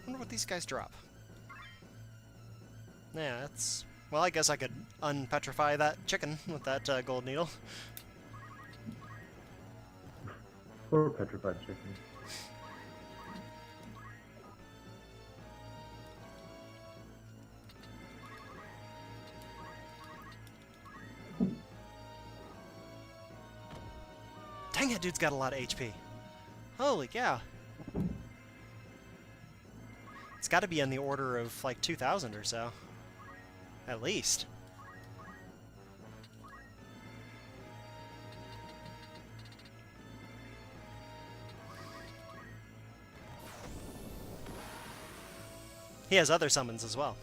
Wonder what these guys drop. Yeah, that's... Well, I guess I could unpetrify that chicken with that gold needle. Or petrified chicken. Dang it, dude's got a lot of HP. Holy cow. It's got to be in the order of like 2,000 or so. At least. He has other summons as well.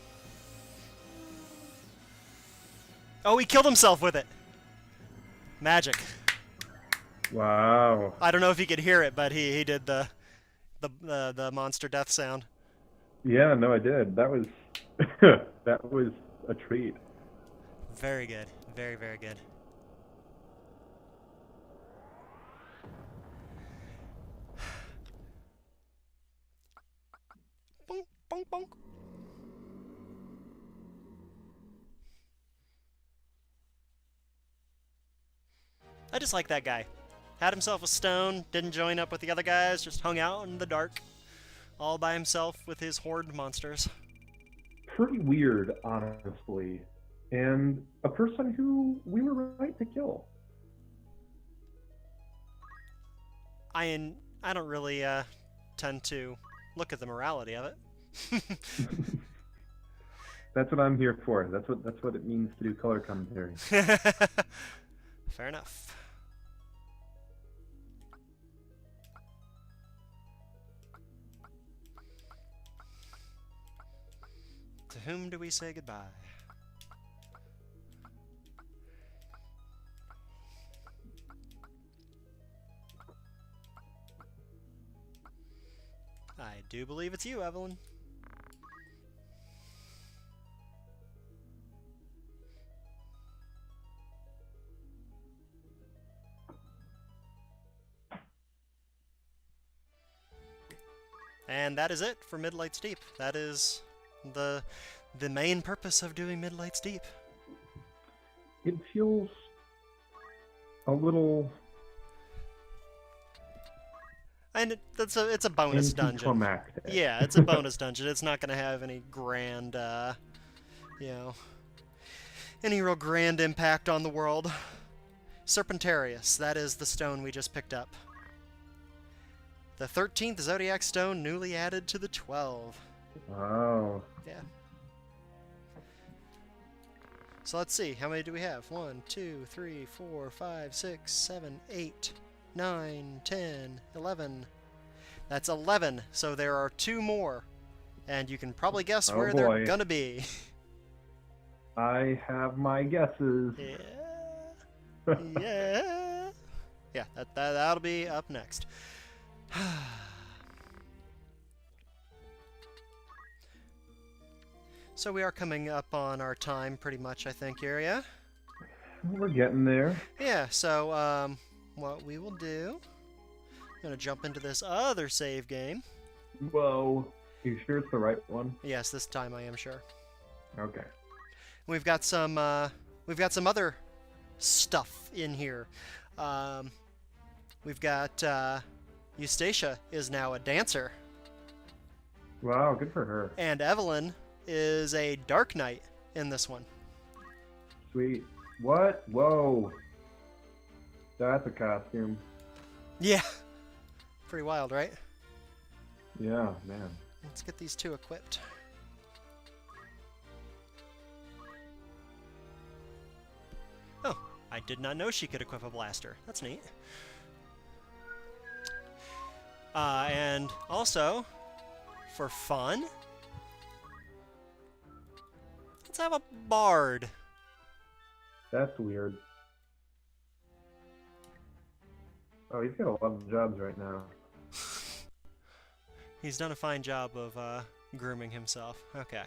Oh, he killed himself with it! Magic. Wow. I don't know if you could hear it, but he did the monster death sound. Yeah, no, I did. That was that was a treat. Very good. Very, very good. Bonk, bonk, bonk. I just like that guy. Had himself a stone, didn't join up with the other guys, just hung out in the dark, all by himself with his horde monsters. Pretty weird, honestly. And a person who we were right to kill. I don't really tend to look at the morality of it. That's what I'm here for. That's what it means to do color commentary. Fair enough. To whom do we say goodbye? I do believe it's you, Evelyn. And that is it for Midlight's Deep. That is the main purpose of doing Midlight's Deep. It feels a little... And it's a bonus dungeon. Anticlimactic. Yeah, it's a bonus dungeon. It's not going to have any grand, you know, any real grand impact on the world. Serpentarius, that is the stone we just picked up. The 13th Zodiac Stone, newly added to the 12. Wow. Yeah. So let's see, how many do we have? 1, 2, 3, 4, 5, 6, 7, 8, 9, 10, 11. That's 11, so there are 2 more. And you can probably guess where they're gonna be. I have my guesses. Yeah. Yeah. Yeah, that'll be up next. So we are coming up on our time pretty much, I think, here, yeah? We're getting there. Yeah, so what we will do, I'm going to jump into this other save game. Whoa. You sure it's the right one? Yes, this time I am sure. Okay. We've got some other stuff in here. We've got Eustacia is now a dancer. Wow, good for her. And Evelyn is a Dark Knight in this one. Sweet. What? Whoa. That's a costume. Yeah. Pretty wild, right? Yeah, man. Let's get these 2 equipped. Oh, I did not know she could equip a blaster. That's neat. And also, for fun, let's have a bard. That's weird. Oh, he's got a lot of jobs right now. He's done a fine job of grooming himself. Okay.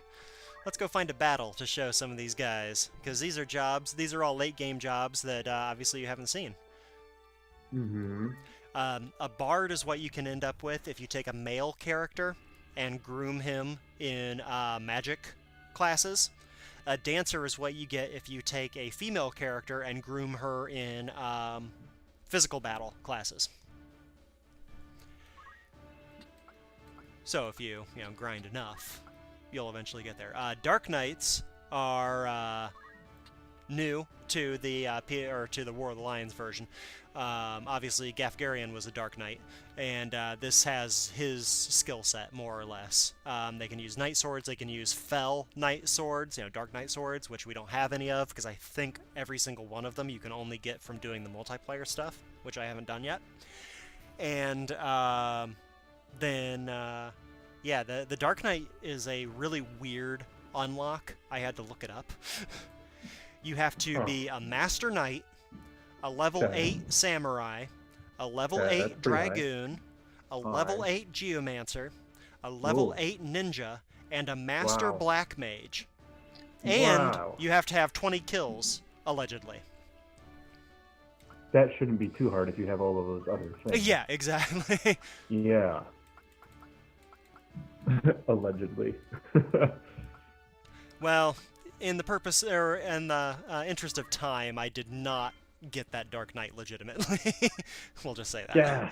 Let's go find a battle to show some of these guys, because these are all late game jobs that obviously you haven't seen. Mm-hmm. A bard is what you can end up with if you take a male character and groom him in magic classes. A dancer is what you get if you take a female character and groom her in physical battle classes. So if you grind enough, you'll eventually get there. Dark Knights are new to the to the War of the Lions version. Obviously, Gafgarian was a Dark Knight, and this has his skill set more or less. They can use Night Swords. They can use Fell Night Swords, Dark Knight Swords, which we don't have any of because I think every single one of them you can only get from doing the multiplayer stuff, which I haven't done yet. And then the Dark Knight is a really weird unlock. I had to look it up. You have to be a Master Knight, a level 8 Samurai, a level 8 Dragoon, a level 8 Geomancer, a level 8 Ninja, and a Master Black Mage. And you have to have 20 kills, allegedly. That shouldn't be too hard if you have all of those other things. Yeah, exactly. Yeah. Allegedly. Well, in the interest of time, I did not get that Dark Knight legitimately. We'll just say that. Yeah.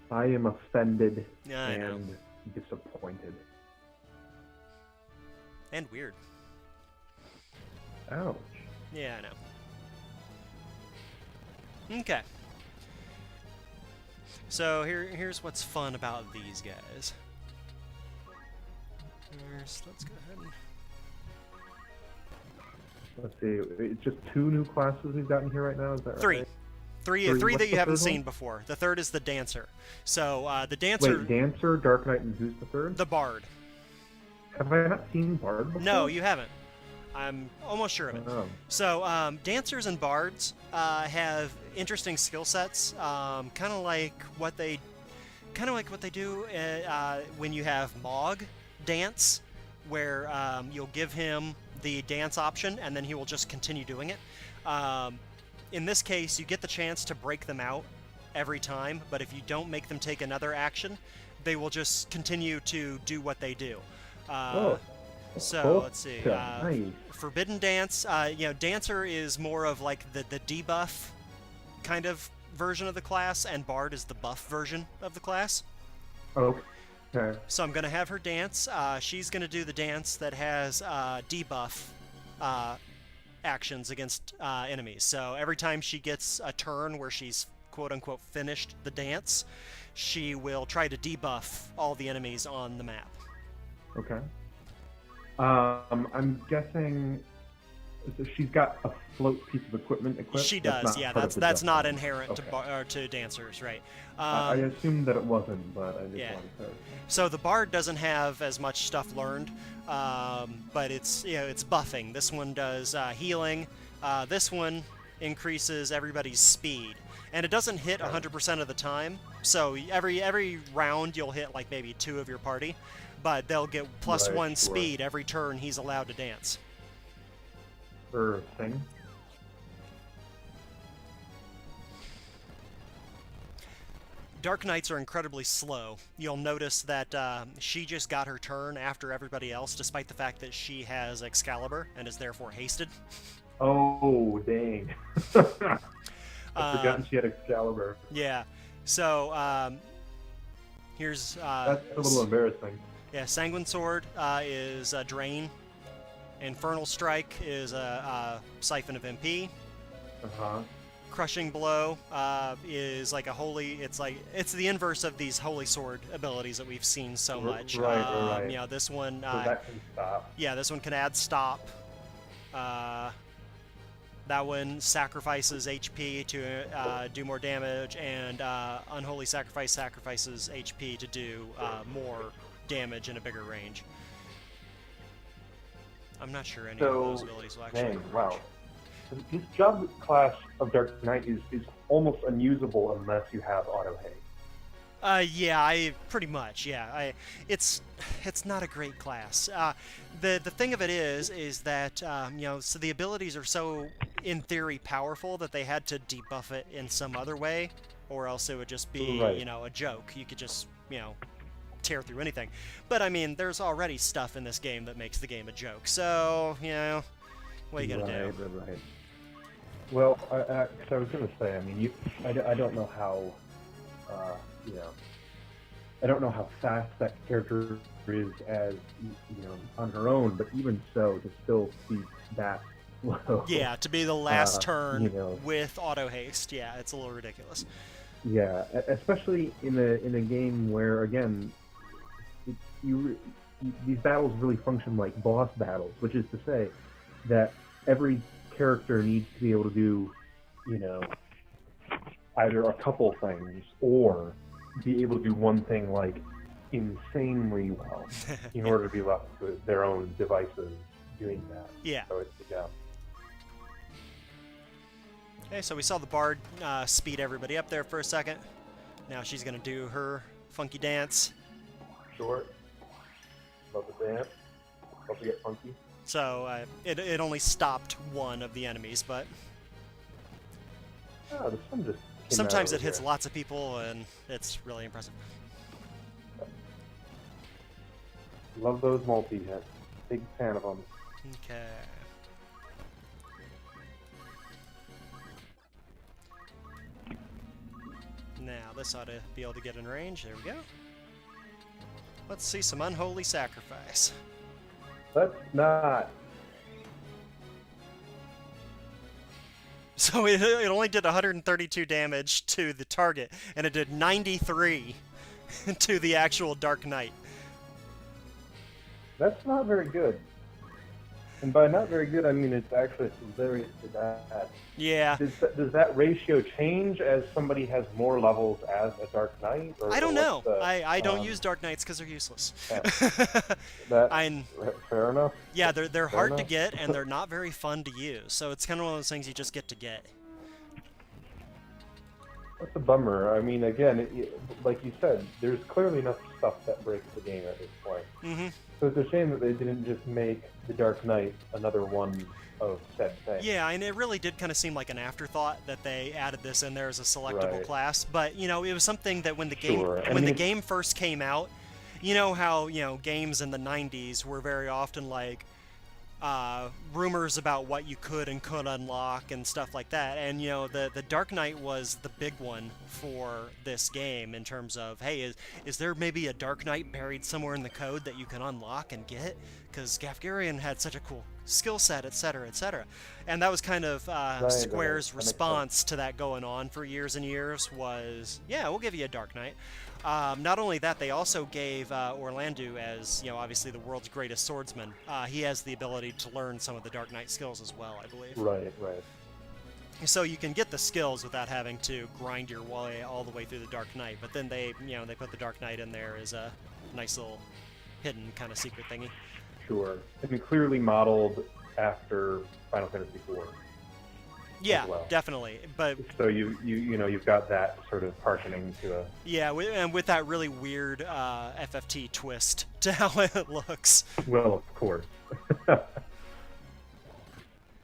I am offended and disappointed. And weird. Ouch. Yeah, I know. Okay. So here's what's fun about these guys. Let's go ahead and... Let's see. It's just 2 new classes we've got in here right now. Is that right? Three that you haven't seen before. The third is the Dancer. So the Dancer. Wait, Dancer, Dark Knight, and who's the third? The Bard. Have I not seen Bard before? No, you haven't. I'm almost sure of it. Oh. So Dancers and Bards have interesting skill sets, kind of like what they do when you have Mog Dance, where you'll give him the dance option and then he will just continue doing it. In this case, you get the chance to break them out every time, but if you don't make them take another action, they will just continue to do what they do. So let's see. Nice. Forbidden Dance. Dancer is more of like the debuff kind of version of the class, and Bard is the buff version of the class. Okay. So I'm going to have her dance. She's going to do the dance that has debuff actions against enemies. So every time she gets a turn where she's quote-unquote finished the dance, she will try to debuff all the enemies on the map. Okay. I'm guessing she's got a float piece of equipment equipped. She does, that's not inherent to dancers, right? I assumed that it wasn't, but I just wanted to. So the Bard doesn't have as much stuff learned, but it's buffing. This one does healing. This one increases everybody's speed, and it doesn't hit 100% of the time. So every round you'll hit like maybe 2 of your party. But they'll get +1 speed every turn he's allowed to dance. Per thing? Dark Knights are incredibly slow. You'll notice that she just got her turn after everybody else, despite the fact that she has Excalibur and is therefore hasted. Oh, dang. I've forgotten she had Excalibur. Yeah. So, here's... That's a little embarrassing. Yeah, Sanguine Sword is Drain. Infernal Strike is a Siphon of MP. Crushing Blow is like a holy... It's the inverse of these Holy Sword abilities that we've seen so much. Right. Yeah, this one... so that can stop. Yeah, this one can add Stop. That one sacrifices HP to do more damage, and Unholy Sacrifice sacrifices HP to do more damage in a bigger range. I'm not sure any of those abilities will actually work. Wow. This job class of Dark Knight is almost unusable unless you have auto hay. Pretty much, yeah. It's not a great class. The thing of it is that so the abilities are so in theory powerful that they had to debuff it in some other way, or else it would just be, Right. you know, a joke. You could just, you know, tear through anything. But I mean, there's already stuff in this game that makes the game a joke. So, you know, what are you gonna do? Right. Well, I was gonna say, I mean, I don't know how, you know, I don't know how fast that character is as, you know, on her own, but even so, to still be that slow. Yeah, to be the last turn you know, with auto haste, yeah, it's a little ridiculous. Yeah, especially in a game where, again, these battles really function like boss battles, which is to say that every character needs to be able to do, you know, either a couple things or be able to do one thing like insanely well in order to be left with their own devices doing that. Yeah. So it's, yeah. Okay, so we saw the bard speed everybody up there for a second. Now she's gonna do her funky dance. Short. Love the dance. Love to get funky. So it only stopped one of the enemies, but Oh, the sun just came sometimes out it over hits here. lots of people, and it's really impressive. Love those multi-hits. Big fan of them. Okay. Now this ought to be able to get in range. There we go. Let's see some unholy sacrifice. Let's not. So it only did 132 damage to the target, and it did 93 to the actual Dark Knight. That's not very good. And by not very good, I mean it's actually very bad. Yeah. Does that ratio change as somebody has more levels as a Dark Knight? Or, I don't know. I don't um, use Dark Knights because they're useless. That's fair enough. Yeah, they're Fair hard to enough. get, and they're not very fun to use. So it's kind of one of those things you just get to get. That's a bummer. I mean, again, like you said, there's clearly enough stuff that breaks the game at this point. Mm-hmm. So it's a shame that they didn't just make the Dark Knight another one of said thing. Yeah, and it really did kind of seem like an afterthought that they added this in there as a selectable Right. class. But you know, it was something that when the game Sure. I when the mean, game first came out, you know how games in the '90s were very often like rumors about what you could and couldn't unlock and stuff like that. And the Dark Knight was the big one for this game in terms of, hey, is there maybe a Dark Knight buried somewhere in the code that you can unlock and get? Because Gafgarian had such a cool skill set, etc., etc. And that was kind of Square's That makes response to that going on for years and years was, yeah, we'll give you a Dark Knight. Not only that, they also gave Orlando, as obviously the world's greatest swordsman, he has the ability to learn some of the Dark Knight skills as well, I believe. Right. So you can get the skills without having to grind your way all the way through the Dark Knight. But then they put the Dark Knight in there as a nice little hidden kind of secret thingy. Sure. I mean, clearly modeled after Final Fantasy IV. Yeah, well. definitely. But So you've got that sort of hearkening to a. yeah, and with that really weird FFT twist to how it looks. Well, of course.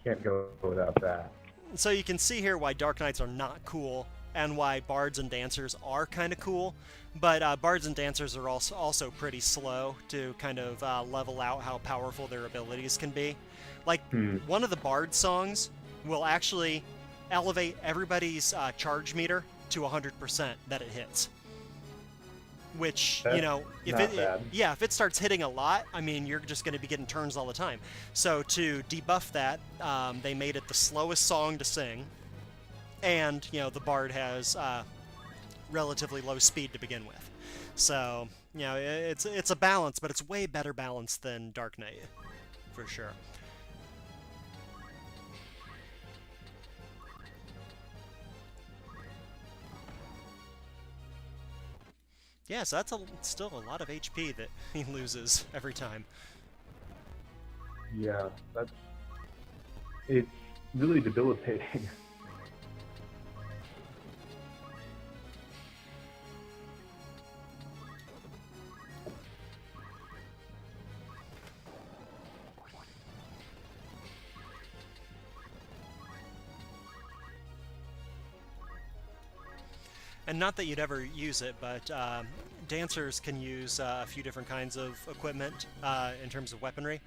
Can't go without that. So you can see here why Dark Knights are not cool and why Bards and Dancers are kind of cool. But Bards and Dancers are also pretty slow to kind of level out how powerful their abilities can be. Like, one of the Bard songs will actually elevate everybody's charge meter to 100% that it hits. Which, That's if it starts hitting a lot, I mean, you're just going to be getting turns all the time. So to debuff that, they made it the slowest song to sing. And, the Bard has relatively low speed to begin with. So, it's a balance, but it's way better balanced than Dark Knight, for sure. Yeah, so that's still a lot of HP that he loses every time. Yeah, it's really debilitating. And not that you'd ever use it, but dancers can use a few different kinds of equipment in terms of weaponry.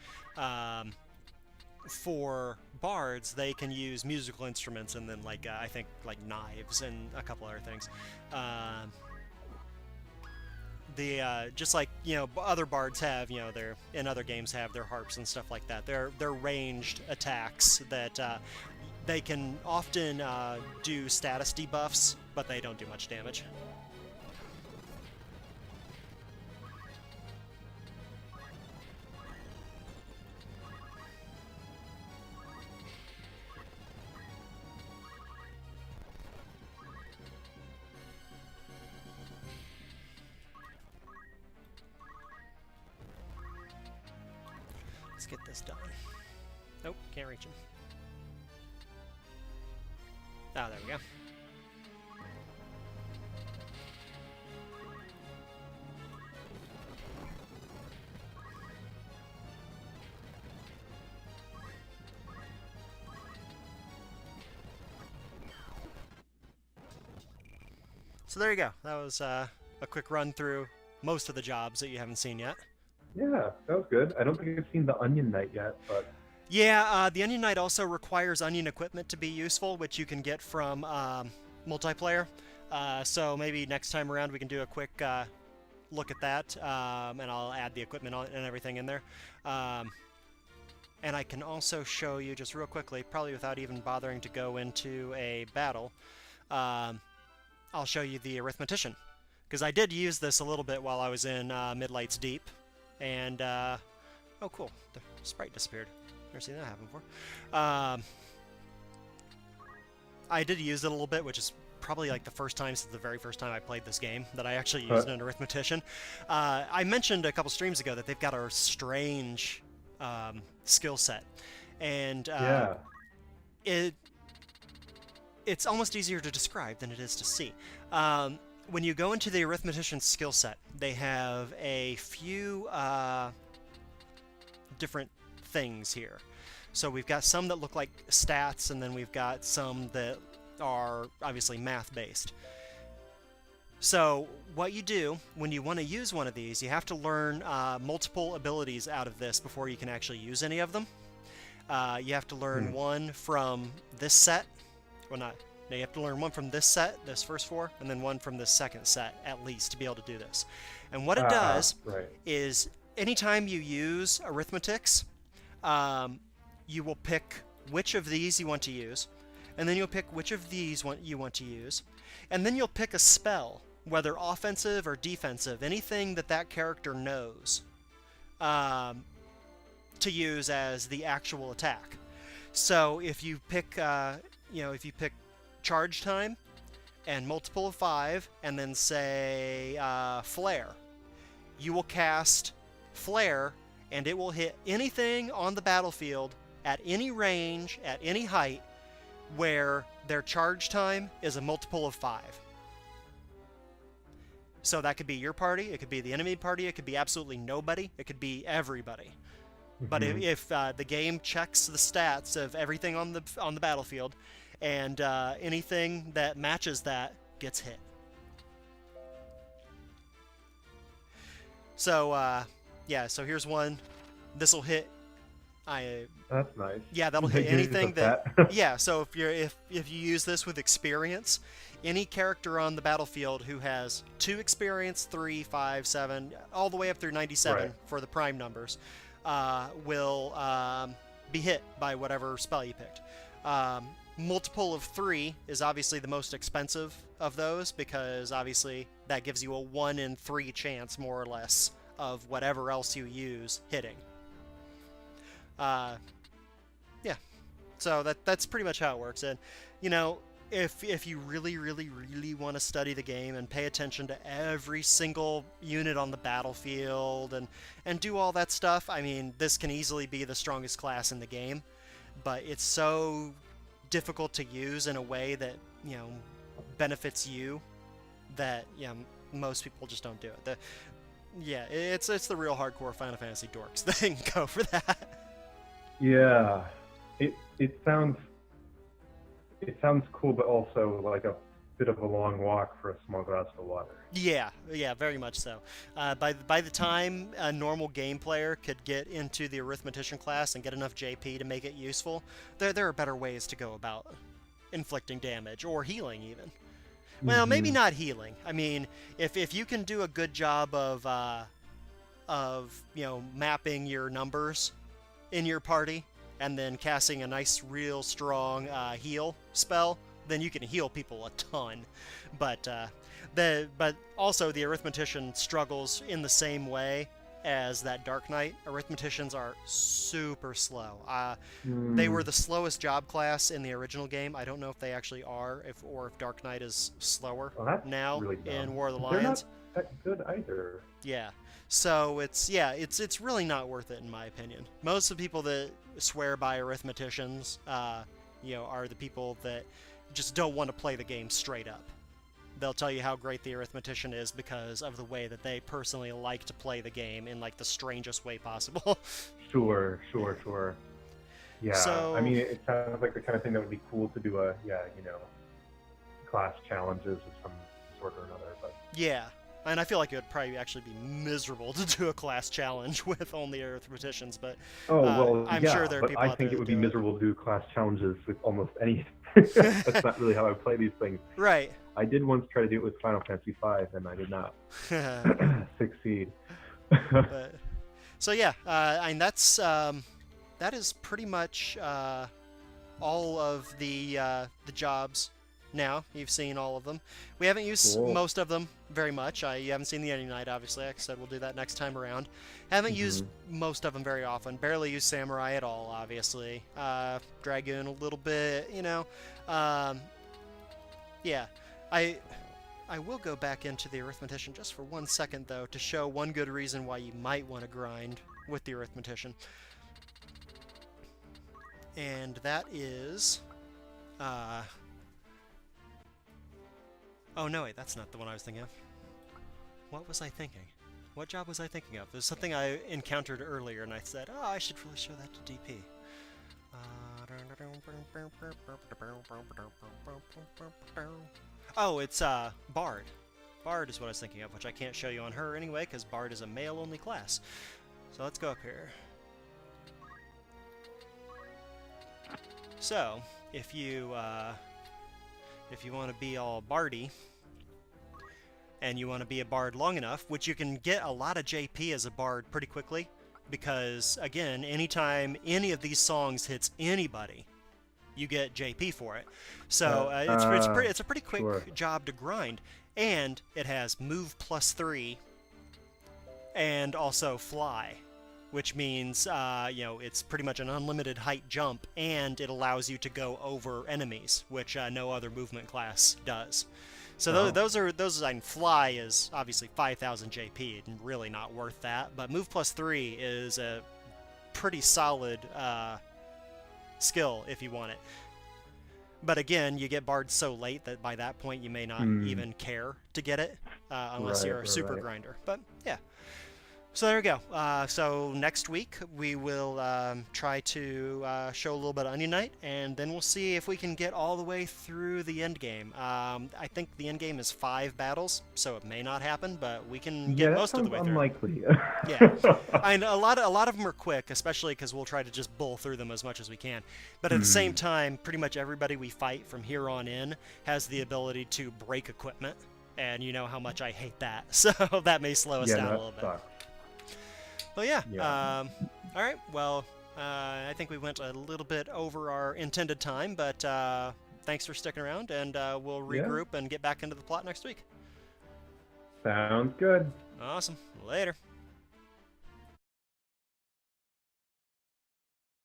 For bards, they can use musical instruments and then, like, I think, like knives and a couple other things. Just like, you know, other bards have, you know, their in other games have their harps and stuff like that. They're ranged attacks that they can often do status debuffs, but they don't do much damage. Let's get this done. Nope, can't reach him. Oh, there we go. So there you go. That was a quick run through most of the jobs that you haven't seen yet. Yeah, that was good. I don't think I've seen the Onion Knight yet, but... Yeah, the Onion Knight also requires Onion equipment to be useful, which you can get from multiplayer. So maybe next time around we can do a quick look at that, and I'll add the equipment and everything in there. And I can also show you, just real quickly, probably without even bothering to go into a battle, I'll show you the Arithmetician. Because I did use this a little bit while I was in Midlights Deep. And, oh cool, the sprite disappeared. Never seen that happen before. I did use it a little bit, which is probably like the first time since the very first time I played this game that I actually used an Arithmetician. I mentioned a couple streams ago that they've got a strange skill set. And it's almost easier to describe than it is to see. When you go into the Arithmetician skill set, they have a few different things here. So we've got some that look like stats, and then we've got some that are obviously math-based. So what you do when you want to use one of these, you have to learn multiple abilities out of this before you can actually use any of them. You have to learn one from this set. Well, not... Now you have to learn one from this set, this first four, and then one from this second set, at least, to be able to do this. And what it does is, anytime you use arithmetics, you will pick which of these you want to use, and then you'll pick which of these you want to use, and then you'll pick a spell, whether offensive or defensive, anything that that character knows, to use as the actual attack. So if you pick, if you pick charge time and multiple of 5, and then say flare, you will cast flare, and it will hit anything on the battlefield at any range, at any height, where their charge time is a multiple of 5. So that could be your party, it could be the enemy party, it could be absolutely nobody, it could be everybody. But if the game checks the stats of everything on the battlefield, and anything that matches that gets hit. So, yeah, so here's one. This will hit... That's nice. Yeah, that'll hit anything that... Yeah, so if you use this with experience, any character on the battlefield who has 2 experience, 3, 5, 7, all the way up through 97 for the prime numbers, will be hit by whatever spell you picked. Multiple of 3 is obviously the most expensive of those, because obviously that gives you a 1 in 3 chance, more or less, of whatever else you use hitting. Yeah, so that's pretty much how it works. And, you know, if you really, really, really want to study the game and pay attention to every single unit on the battlefield and do all that stuff, I mean, this can easily be the strongest class in the game, but it's so difficult to use in a way that, you know, benefits you, that, you know, most people just don't do it. Yeah, it's the real hardcore Final Fantasy dorks that can go for that. Yeah, it sounds cool, but also like a bit of a long walk for a small glass of water. Yeah, very much so. By the time a normal game player could get into the arithmetician class and get enough JP to make it useful, there are better ways to go about inflicting damage or healing even. Well, maybe not healing. I mean, if you can do a good job of mapping your numbers in your party and then casting a nice, real strong heal spell, then you can heal people a ton. But also the arithmetician struggles in the same way as that Dark Knight. Arithmeticians are super slow. They were the slowest job class in the original game. I don't know if they actually are, if Dark Knight is slower now really in War of the Lions. They're not that good either. Yeah. So it's really not worth it in my opinion. Most of the people that swear by arithmeticians, are the people that just don't want to play the game straight up. They'll tell you how great the arithmetician is because of the way that they personally like to play the game in like the strangest way possible. Sure. Yeah, so, I mean, it sounds like the kind of thing that would be cool to do class challenges of some sort or another. But yeah, and I feel like it would probably actually be miserable to do a class challenge with only arithmeticians, but I'm sure there are people out there. I think it would be miserable to do class challenges with almost anything. That's not really how I play these things. Right. I did once try to do it with Final Fantasy V, and I did not succeed. So yeah, and that is pretty much all of the jobs. Now you've seen all of them. We haven't used most of them very much. You haven't seen the Ending Night, obviously. Like I said, we'll do that next time around. Haven't used most of them very often. Barely used Samurai at all, obviously. Dragoon a little bit, yeah. I will go back into the arithmetician just for 1 second, though, to show one good reason why you might want to grind with the arithmetician. And that is... Oh, no, wait, that's not the one I was thinking of. What was I thinking? What job was I thinking of? There's something I encountered earlier, and I said, oh, I should really show that to DP. Oh, it's Bard. Bard is what I was thinking of, which I can't show you on her anyway, because Bard is a male-only class. So let's go up here. So, if you want to be all bardy, and you want to be a bard long enough, which you can get a lot of JP as a bard pretty quickly, because, again, anytime any of these songs hits anybody, you get JP for it. So it's a pretty quick job to grind, and it has move +3, and also fly, which means it's pretty much an unlimited height jump, and it allows you to go over enemies, which no other movement class does. So those fly is obviously 5,000 JP, and really not worth that. But move +3 is a pretty solid skill if you want it. But again, you get Bard so late that by that point you may not even care to get it unless you're a super grinder. But yeah. So there we go. So next week we will try to show a little bit of Onion Knight, and then we'll see if we can get all the way through the end game. I think the end game is 5 battles, so it may not happen, but we can get most of the way through. Unlikely. Yeah, and a lot of them are quick, especially because we'll try to just bull through them as much as we can. But at the same time, pretty much everybody we fight from here on in has the ability to break equipment, and you know how much I hate that, so that may slow us down a little bit. Well, yeah. All right. Well, I think we went a little bit over our intended time, but thanks for sticking around, and we'll regroup and get back into the plot next week. Sounds good. Awesome. Later.